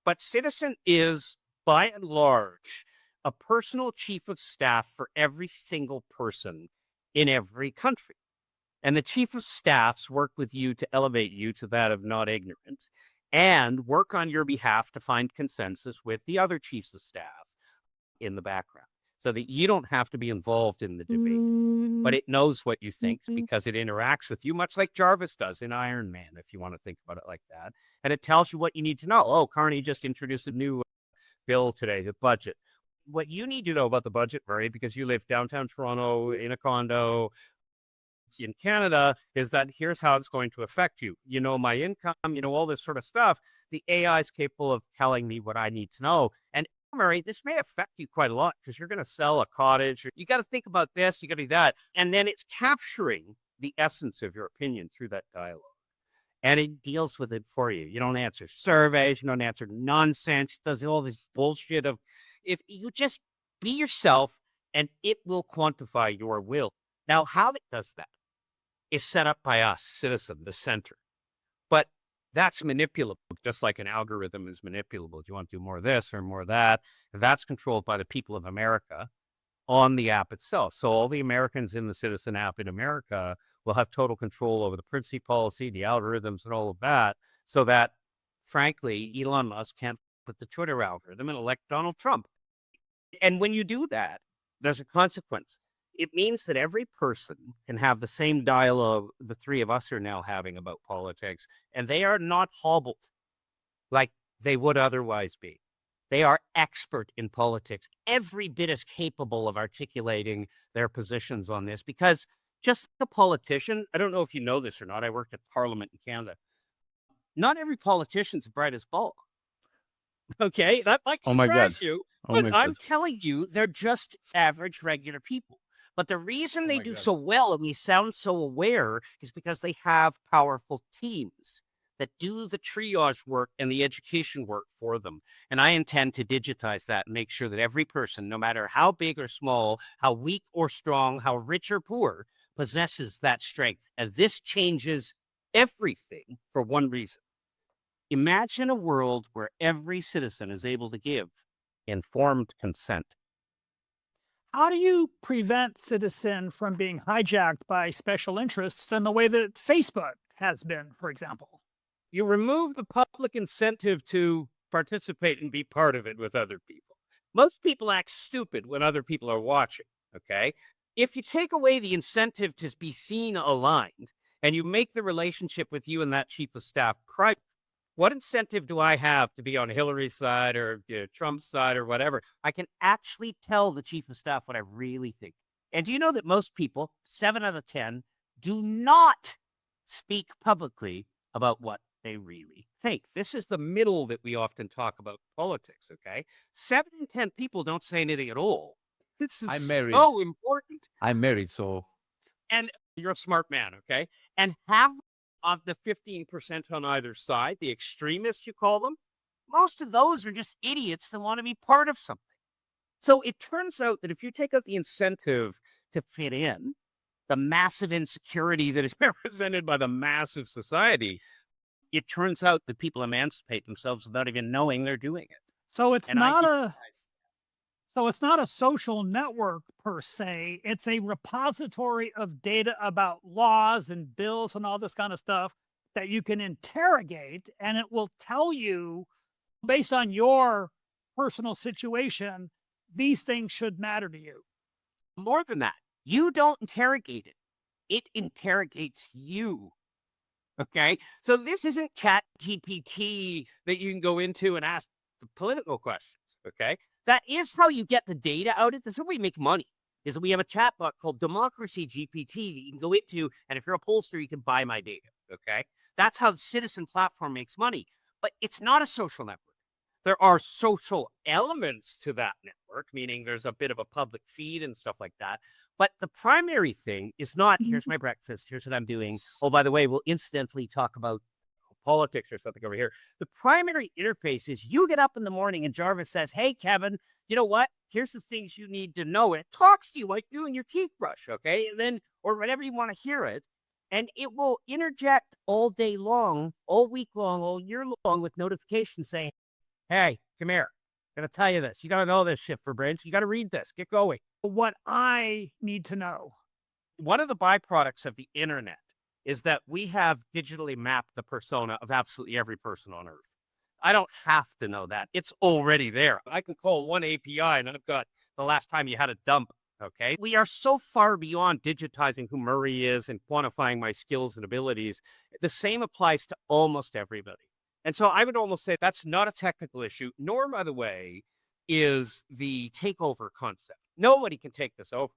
Speaker 3: But Citizen is, by and large, a personal chief of staff for every single person in every country. And the chief of staffs work with you to elevate you to that of not ignorant and work on your behalf to find consensus with the other chiefs of staff in the background so that you don't have to be involved in the debate, but it knows what you think because it interacts with you, much like Jarvis does in Iron Man, if you want to think about it like that. And it tells you what you need to know. Oh, Carney just introduced a new bill today, the budget. What you need to know about the budget, Murray, because you live downtown Toronto in a condo, in Canada is that here's how it's going to affect you. You know, my income, you know, all this sort of stuff. The AI is capable of telling me what I need to know. And Murray, this may affect you quite a lot because you're going to sell a cottage. Or you got to think about this, you got to do that. And then it's capturing the essence of your opinion through that dialogue. And it deals with it for you. You don't answer surveys, you don't answer nonsense, it does all this bullshit of if you just be yourself and it will quantify your will. Now, how it does that is set up by us, Citizen, the center. But that's manipulable, just like an algorithm is manipulable. Do you want to do more of this or more of that? That's controlled by the people of America on the app itself. So all the Americans in the Citizen app in America will have total control over the privacy policy, the algorithms, and all of that, so that, frankly, Elon Musk can't put the Twitter algorithm and elect Donald Trump. And when you do that, there's a consequence. It means that every person can have the same dialogue the three of us are now having about politics, and they are not hobbled like they would otherwise be. They are expert in politics, every bit as capable of articulating their positions on this, because just the politician, I don't know if you know this or not, I worked at Parliament in Canada. Not every politician's bright as ball. Okay, that might surprise you, but I'm telling you, they're just average, regular people. But the reason they do so well and they sound so aware is because they have powerful teams that do the triage work and the education work for them. And I intend to digitize that and make sure that every person, no matter how big or small, how weak or strong, how rich or poor, possesses that strength. And this changes everything for one reason. Imagine a world where every citizen is able to give informed consent.
Speaker 4: How do you prevent Citizen from being hijacked by special interests in the way that Facebook has been, for example?
Speaker 3: You remove the public incentive to participate and be part of it with other people. Most people act stupid when other people are watching, okay? If you take away the incentive to be seen aligned and you make the relationship with you and that chief of staff private, what incentive do I have to be on Hillary's side or Trump's side or whatever? I can actually tell the chief of staff what I really think. And do you know that most people, 7 out of 10, do not speak publicly about what they really think? This is the middle that we often talk about politics, okay? 7 in 10 people don't say anything at all. This is so important.
Speaker 2: I'm married, so.
Speaker 3: And you're a smart man, okay? And half of the 15% on either side, the extremists, you call them, most of those are just idiots that want to be part of something. So it turns out that if you take out the incentive to fit in, the massive insecurity that is represented by the massive society, it turns out that people emancipate themselves without even knowing they're doing it.
Speaker 4: So it's not a social network per se. It's a repository of data about laws and bills and all this kind of stuff that you can interrogate, and it will tell you, based on your personal situation, these things should matter to you.
Speaker 3: More than that, you don't interrogate it. It interrogates you. Okay? So this isn't Chat GPT that you can go into and ask the political questions. Okay? That is how you get the data out. That's how we make money, is that we have a chatbot called Democracy GPT that you can go into, and if you're a pollster, you can buy my data, okay? That's how the Citizen platform makes money. But it's not a social network. There are social elements to that network, meaning there's a bit of a public feed and stuff like that. But the primary thing is not, here's my breakfast, here's what I'm doing. Oh, by the way, we'll incidentally talk about politics or something over here. The primary interface is you get up in the morning and Jarvis says, hey, Kevin, you know what? Here's the things you need to know. And it talks to you like doing your teeth brush, okay? And then, or whenever you want to hear it. And it will interject all day long, all week long, all year long with notifications saying, hey, come here. I'm going to tell you this. You got to know this shit for brains. You got to read this. Get going.
Speaker 4: What I need to know.
Speaker 3: One of the byproducts of the internet is that we have digitally mapped the persona of absolutely every person on Earth. I don't have to know that. It's already there. I can call one API and I've got the last time you had a dump, okay? We are so far beyond digitizing who Murray is and quantifying my skills and abilities. The same applies to almost everybody. And so I would almost say that's not a technical issue, nor, by the way, is the takeover concept. Nobody can take this over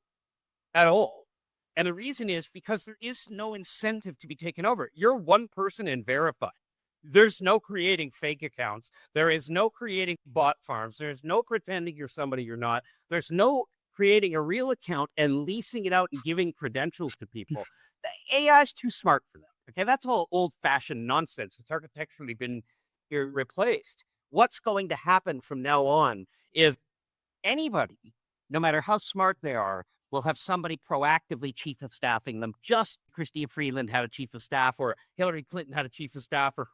Speaker 3: at all. And the reason is because there is no incentive to be taken over. You're one person and verified. There's no creating fake accounts. There is no creating bot farms. There's no pretending you're somebody you're not. There's no creating a real account and leasing it out and giving credentials to people. The AI is too smart for them. Okay, that's all old-fashioned nonsense. It's architecturally been replaced. What's going to happen from now on is anybody, no matter how smart they are, will have somebody proactively chief of staffing them. Just Chrystia Freeland had a chief of staff, or Hillary Clinton had a chief of staff, or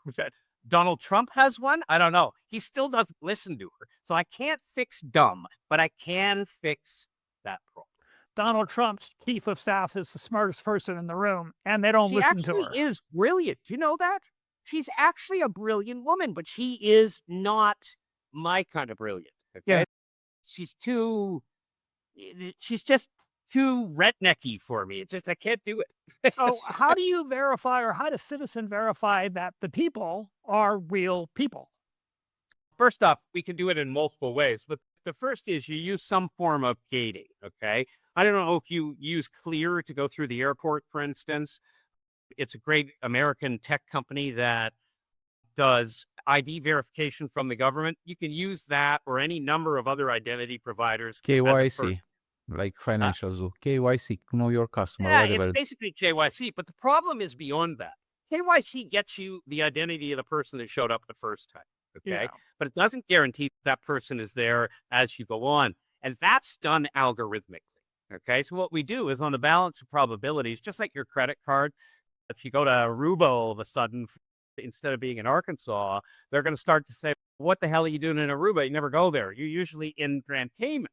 Speaker 3: Donald Trump has one. I don't know. He still doesn't listen to her. So I can't fix dumb, but I can fix that problem.
Speaker 4: Donald Trump's chief of staff is the smartest person in the room, and they don't listen to her.
Speaker 3: She actually is brilliant. Do you know that? She's actually a brilliant woman, but she is not my kind of brilliant. Okay?
Speaker 4: Yeah.
Speaker 3: She's just too rednecky for me. It's just, I can't do it.
Speaker 4: So how do you verify, or how does Citizen verify that the people are real people?
Speaker 3: First off, we can do it in multiple ways, but the first is you use some form of gating, okay? I don't know if you use Clear to go through the airport, for instance. It's a great American tech company that does ID verification from the government. You can use that or any number of other identity providers.
Speaker 2: KYC, like financial zoo. KYC, know your customer,
Speaker 3: Yeah,
Speaker 2: whatever.
Speaker 3: it's basically KYC, but the problem is beyond that. KYC gets you the identity of the person that showed up the first time, okay?
Speaker 4: Yeah.
Speaker 3: But it doesn't guarantee that person is there as you go on. And that's done algorithmically, okay? So what we do is on the balance of probabilities, just like your credit card, if you go to Aruba all of a sudden, instead of being in Arkansas, they're going to start to say, what the hell are you doing in Aruba? You never go there. You're usually in Grand Cayman,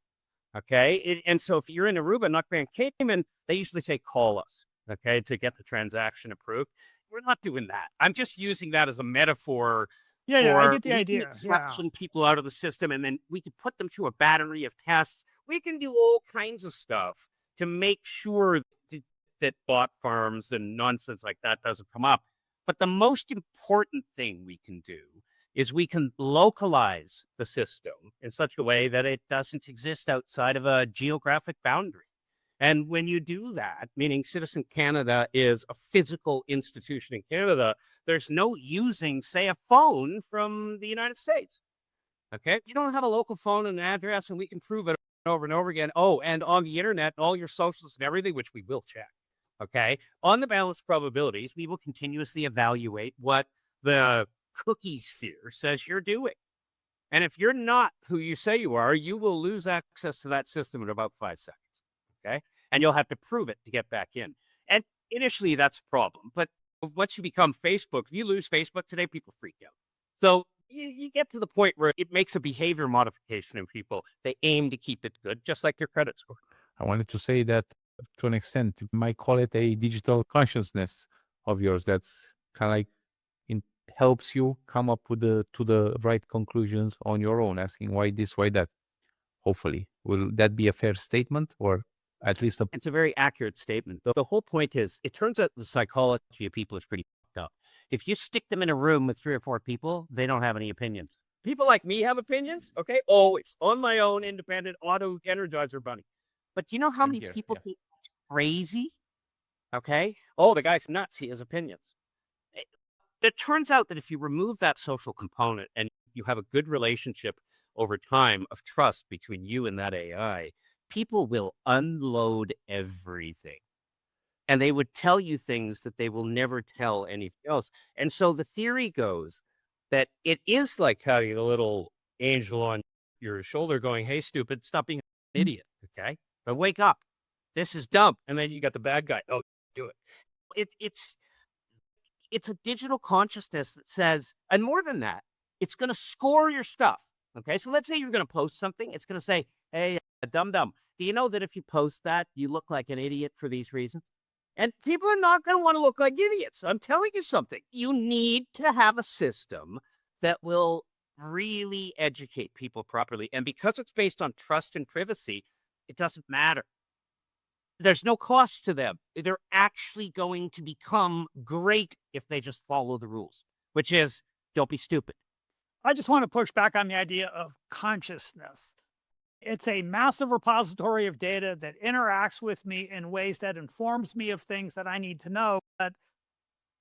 Speaker 3: okay? And so if you're in Aruba, not Grand Cayman, they usually say, call us, okay, to get the transaction approved. We're not doing that. I'm just using that as a metaphor.
Speaker 4: Yeah, I
Speaker 3: for
Speaker 4: get the
Speaker 3: we can
Speaker 4: idea. Yeah.
Speaker 3: exception people out of the system, and then we can put them through a battery of tests. We can do all kinds of stuff to make sure that bot farms and nonsense like that doesn't come up. But the most important thing we can do is we can localize the system in such a way that it doesn't exist outside of a geographic boundary. And when you do that, meaning Citizen Canada is a physical institution in Canada, there's no using, say, a phone from the United States. Okay? You don't have a local phone and an address, and we can prove it over and over again. Oh, and on the internet, all your socials and everything, which we will check. Okay? On the balanced probabilities, we will continuously evaluate what the cookie sphere says you're doing. And if you're not who you say you are, you will lose access to that system in about 5 seconds. Okay? And you'll have to prove it to get back in. And initially, that's a problem. But once you become Facebook, if you lose Facebook today, people freak out. So you get to the point where it makes a behavior modification in people. They aim to keep it good, just like your credit score.
Speaker 2: I wanted to say that to an extent, you might call it a digital consciousness of yours. That's kind of like it helps you come up with to the right conclusions on your own, asking why this, why that. Hopefully, will that be a fair statement, or at least
Speaker 3: It's a very accurate statement. The whole point is, it turns out the psychology of people is pretty fucked up. If you stick them in a room with 3 or 4 people, they don't have any opinions. People like me have opinions, okay? Always. On my own, independent, auto-energizer bunny. But do you know how many people think that's crazy? Okay? Oh, the guy's nuts. He has opinions. It turns out that if you remove that social component and you have a good relationship over time of trust between you and that AI, people will unload everything. And they would tell you things that they will never tell anything else. And so the theory goes that it is like having a little angel on your shoulder going, hey, stupid, stop being an idiot, okay? But wake up. This is dumb. And then you got the bad guy. Oh, do it. It's a digital consciousness that says, and more than that, it's going to score your stuff, okay? So let's say you're going to post something. It's going to say, hey, dum-dum, do you know that if you post that, you look like an idiot for these reasons? And people are not going to want to look like idiots. I'm telling you something. You need to have a system that will really educate people properly. And because it's based on trust and privacy, it doesn't matter. There's no cost to them. They're actually going to become great if they just follow the rules, which is don't be stupid.
Speaker 4: I just want to push back on the idea of consciousness. It's a massive repository of data that interacts with me in ways that informs me of things that I need to know. But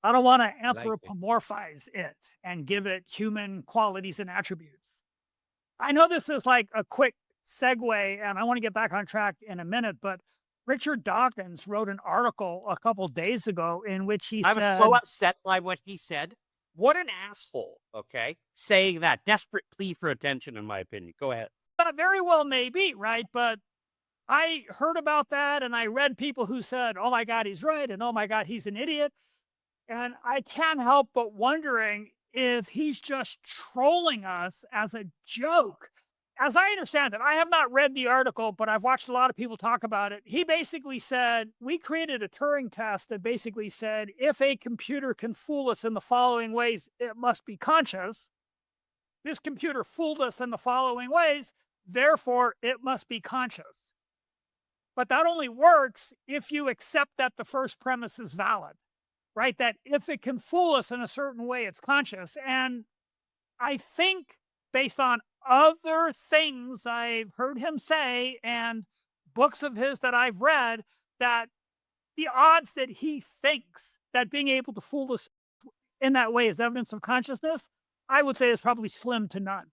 Speaker 4: I don't want to anthropomorphize it and give it human qualities and attributes. I know this is like a quick segue, and I want to get back on track in a minute, but Richard Dawkins wrote an article a couple days ago in which he
Speaker 5: I
Speaker 4: said,
Speaker 5: was so upset by what he said. What an asshole, okay? Saying that. Desperate plea for attention, in my opinion. Go ahead.
Speaker 4: that very well may be, right? But I heard about that and I read people who said, oh my God, he's right, and oh my God, he's an idiot. And I can't help but wondering if he's just trolling us as a joke. As I understand it, I have not read the article, but I've watched a lot of people talk about it. He basically said, we created a Turing test that basically said, if a computer can fool us in the following ways, it must be conscious. This computer fooled us in the following ways, therefore it must be conscious. But that only works if you accept that the first premise is valid, right? That if it can fool us in a certain way, it's conscious. And I think based on other things I've heard him say and books of his that I've read, that the odds that he thinks that being able to fool us in that way is evidence of consciousness, I would say is probably slim to none.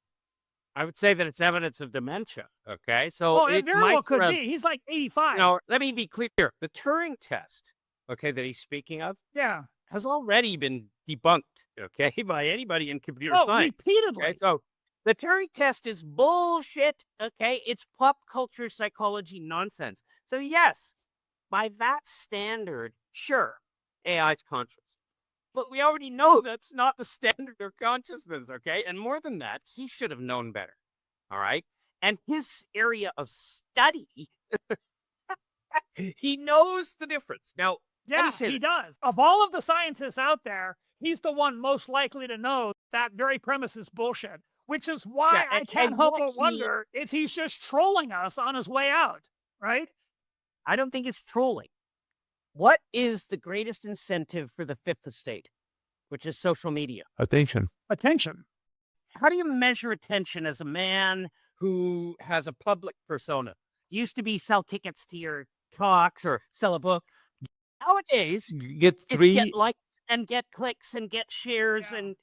Speaker 5: I would say that it's evidence of dementia, okay? So
Speaker 4: it very well could be. He's like 85.
Speaker 5: Now, let me be clear. The Turing test, okay, that he's speaking of,
Speaker 4: yeah,
Speaker 5: has already been debunked, okay, by anybody in computer science.
Speaker 4: Repeatedly.
Speaker 5: Okay? So the Turing test is bullshit, okay? It's pop culture psychology nonsense. So yes, by that standard, sure, AI is conscious. But we already know that's not the standard of consciousness, okay? And more than that, he should have known better, all right? And his area of study, he knows the difference. Now,
Speaker 4: yeah, he does. Of all of the scientists out there, he's the one most likely to know that very premise is bullshit, which is why I can't help but wonder if he's just trolling us on his way out, right?
Speaker 5: I don't think it's trolling. What is the greatest incentive for the fifth estate, which is social media?
Speaker 2: Attention.
Speaker 4: Attention.
Speaker 5: How do you measure attention as a man who has a public persona? Used to be sell tickets to your talks or sell a book. Nowadays,
Speaker 2: get
Speaker 5: likes and get clicks and get shares and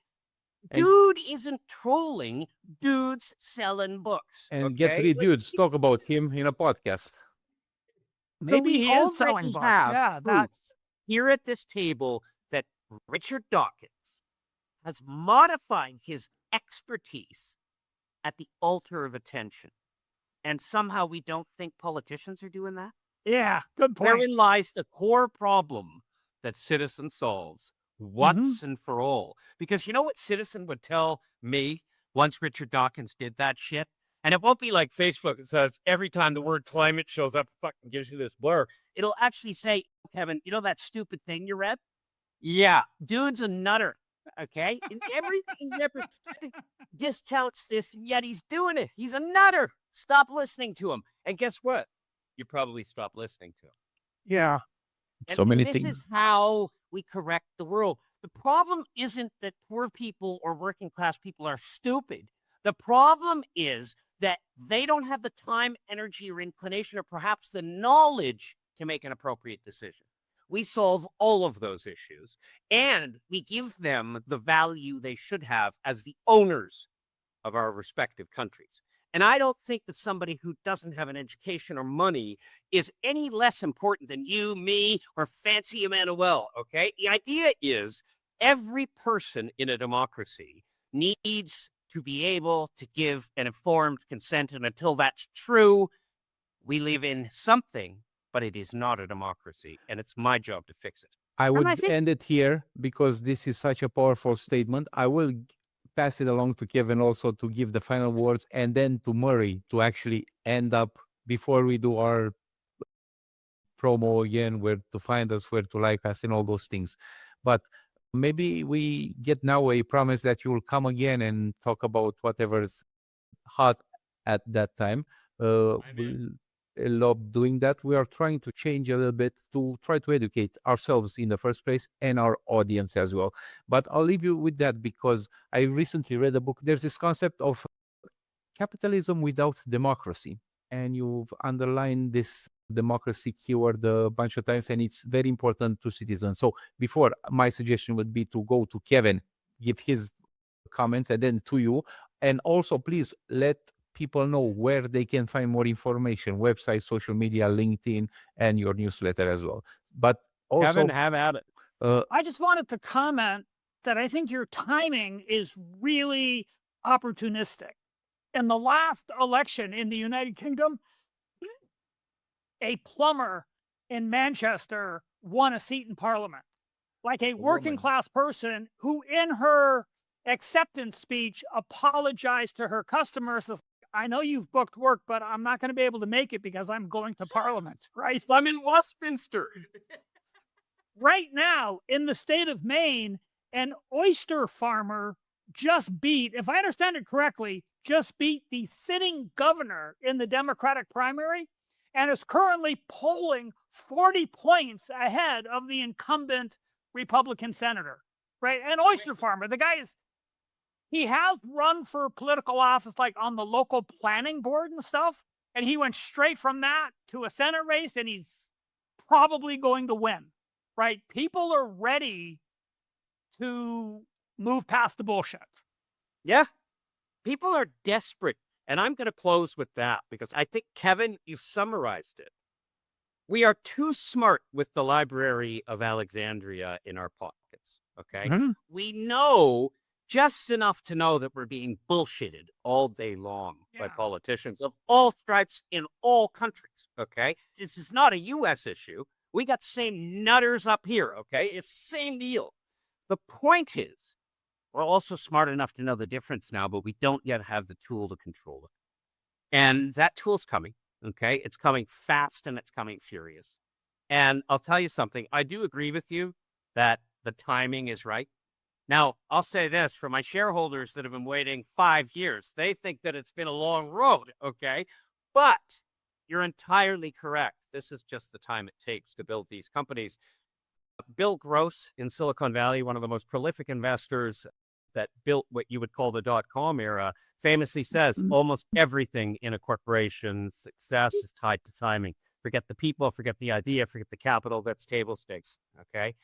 Speaker 5: dude isn't trolling. Dude's selling books.
Speaker 2: And get 3 dudes talk about him in a podcast.
Speaker 4: Maybe he is selling books. Yeah,
Speaker 5: that's here at this table that Richard Dawkins has modified his expertise at the altar of attention. And somehow we don't think politicians are doing that?
Speaker 4: Yeah, good point.
Speaker 5: Therein lies the core problem that Citizn solves once and for all. Because you know what Citizn would tell me once Richard Dawkins did that shit? And it won't be like Facebook. It says every time the word climate shows up, it fucking gives you this blur. It'll actually say, Kevin, you know that stupid thing you read? Yeah, dude's a nutter, okay? And everything he's ever said discounts this, and yet he's doing it. He's a nutter. Stop listening to him. And guess what? You probably stop listening to him.
Speaker 4: Yeah.
Speaker 2: So many
Speaker 5: things.
Speaker 2: things.
Speaker 5: This is how we correct the world. The problem isn't that poor people or working class people are stupid. The problem is that they don't have the time, energy, or inclination, or perhaps the knowledge to make an appropriate decision. We solve all of those issues, and we give them the value they should have as the owners of our respective countries. And I don't think that somebody who doesn't have an education or money is any less important than you, me, or fancy Emanuel, okay? The idea is every person in a democracy needs to be able to give an informed consent. And until that's true, we live in something, but it is not a democracy. And it's my job to fix it.
Speaker 2: I would end it here because this is such a powerful statement. I will pass it along to Kevin also to give the final words, and then to Murray to actually end up before we do our promo again, where to find us, where to like us, and all those things. But maybe we get now a promise that you will come again and talk about whatever's hot at that time. We love doing that. We are trying to change a little bit to try to educate ourselves in the first place and our audience as well. But I'll leave you with that because I recently read a book. There's this concept of capitalism without democracy. and you've underlined this democracy keyword a bunch of times, and it's very important to citizens. So before, my suggestion would be to go to Kevin, give his comments, and then to you. And also, please let people know where they can find more information: website, social media, LinkedIn, and your newsletter as well. But also,
Speaker 3: Kevin, have at it.
Speaker 4: I just wanted to comment that I think your timing is really opportunistic. In the last election in the United Kingdom, a plumber in Manchester won a seat in Parliament. Like a working class person who, in her acceptance speech, apologized to her customers. Says, I know you've booked work, but I'm not going to be able to make it because I'm going to Parliament, right?
Speaker 3: I'm in Westminster.
Speaker 4: Right now, in the state of Maine, an oyster farmer just beat, if I understand it correctly, just beat the sitting governor in the Democratic primary and is currently polling 40 points ahead of the incumbent Republican senator, right? An oyster farmer. The guy he has run for political office like on the local planning board and stuff, and he went straight from that to a Senate race, and he's probably going to win, right? People are ready to move past the bullshit.
Speaker 5: Yeah. People are desperate. And I'm going to close with that because I think, Kevin, you summarized it. We are too smart with the Library of Alexandria in our pockets, okay?
Speaker 2: Mhm.
Speaker 5: We know just enough to know that we're being bullshitted all day long by
Speaker 4: Yeah.
Speaker 5: politicians of all stripes in all countries, okay? This is not a U.S. issue. We got the same nutters up here, okay? It's the same deal. The point is, we're also smart enough to know the difference now, but we don't yet have the tool to control it. And that tool's coming, okay? It's coming fast and it's coming furious. And I'll tell you something. I do agree with you that the timing is right. Now, I'll say this for my shareholders that have been waiting 5 years, they think that it's been a long road, okay? But you're entirely correct. This is just the time it takes to build these companies. Bill Gross in Silicon Valley, one of the most prolific investors that built what you would call the dot-com era, famously says almost everything in a corporation's success is tied to timing. Forget the people, forget the idea, forget the capital, that's table stakes, okay?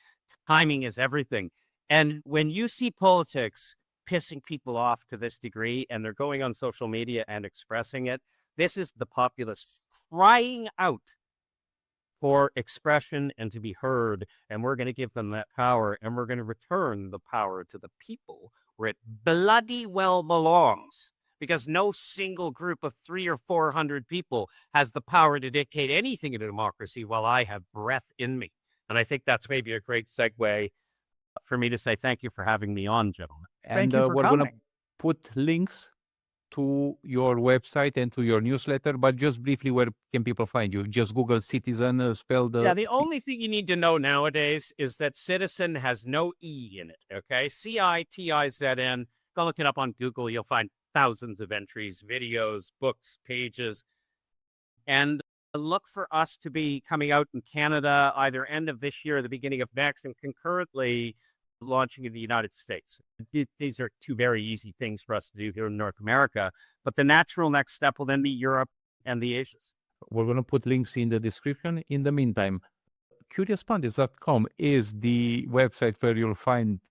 Speaker 5: Timing is everything. And when you see politics pissing people off to this degree and they're going on social media and expressing it, this is the populace crying out for expression and to be heard, and we're going to give them that power, and we're going to return the power to the people where it bloody well belongs, because no single group of 300 or 400 people has the power to dictate anything in a democracy while I have breath in me. And I think that's maybe a great segue for me to say thank you for having me on, gentlemen.
Speaker 2: And
Speaker 4: Thank you for
Speaker 2: we're going to
Speaker 4: coming.
Speaker 2: put links to your website and to your newsletter, but just briefly, where can people find you? Just Google Citizen, spell the...
Speaker 5: Yeah, the only thing you need to know nowadays is that Citizen has no E in it, okay? Citizn. Go look it up on Google. You'll find thousands of entries, videos, books, pages. And look for us to be coming out in Canada either end of this year or the beginning of next, and concurrently launching in the United States. These are two very easy things for us to do here in North America, but the natural next step will then be Europe and the Asians.
Speaker 2: We're going to put links in the description. In the meantime, CuriousPundits.com is the website where you'll find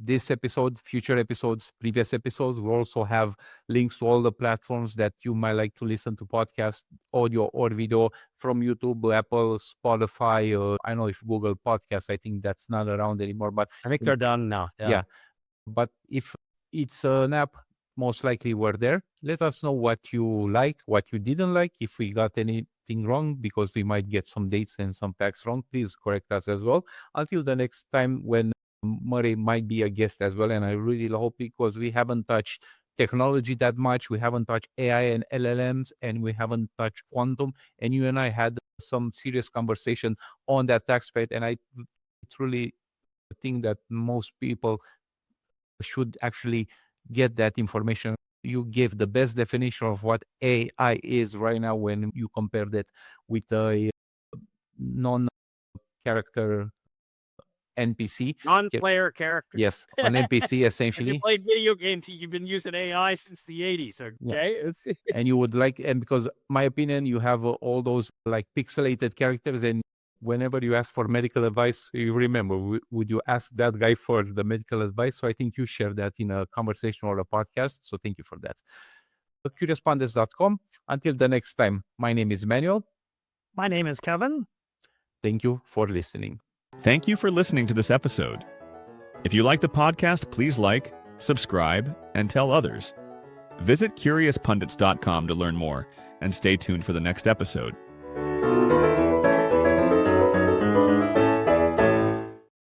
Speaker 2: this episode, future episodes, previous episodes. We also have links to all the platforms that you might like to listen to podcasts, audio or video, from YouTube, Apple, Spotify. I don't know if Google Podcasts, I think that's not around anymore, but
Speaker 5: I think they're done now.
Speaker 2: yeah. But if it's an app, most likely we're there. Let us know what you like, what you didn't like. If we got anything wrong, because we might get some dates and some facts wrong, please correct us as well. Until the next time, when Murray might be a guest as well. And I really hope, because we haven't touched technology that much. We haven't touched AI and LLMs, and we haven't touched quantum. And you and I had some serious conversation on that aspect. And I truly think that most people should actually get that information. You gave the best definition of what AI is right now when you compare that with a non-character NPC.
Speaker 5: Non-player character.
Speaker 2: Yes, an NPC
Speaker 5: If you
Speaker 2: essentially.
Speaker 5: played video games, you've been using AI since the 80s, okay? It's
Speaker 2: And you would like, and because my opinion, you have all those like pixelated characters, and whenever you ask for medical advice, you remember, would you ask that guy for the medical advice? So I think you share that in a conversation or a podcast. So thank you for that. CuriousPundits.com. Until the next time, my name is Emanuel.
Speaker 4: My name is Kevin.
Speaker 2: Thank you for listening.
Speaker 1: Thank you for listening to this episode. If you like the podcast, please like, subscribe, and tell others. Visit CuriousPundits.com to learn more, and stay tuned for the next episode.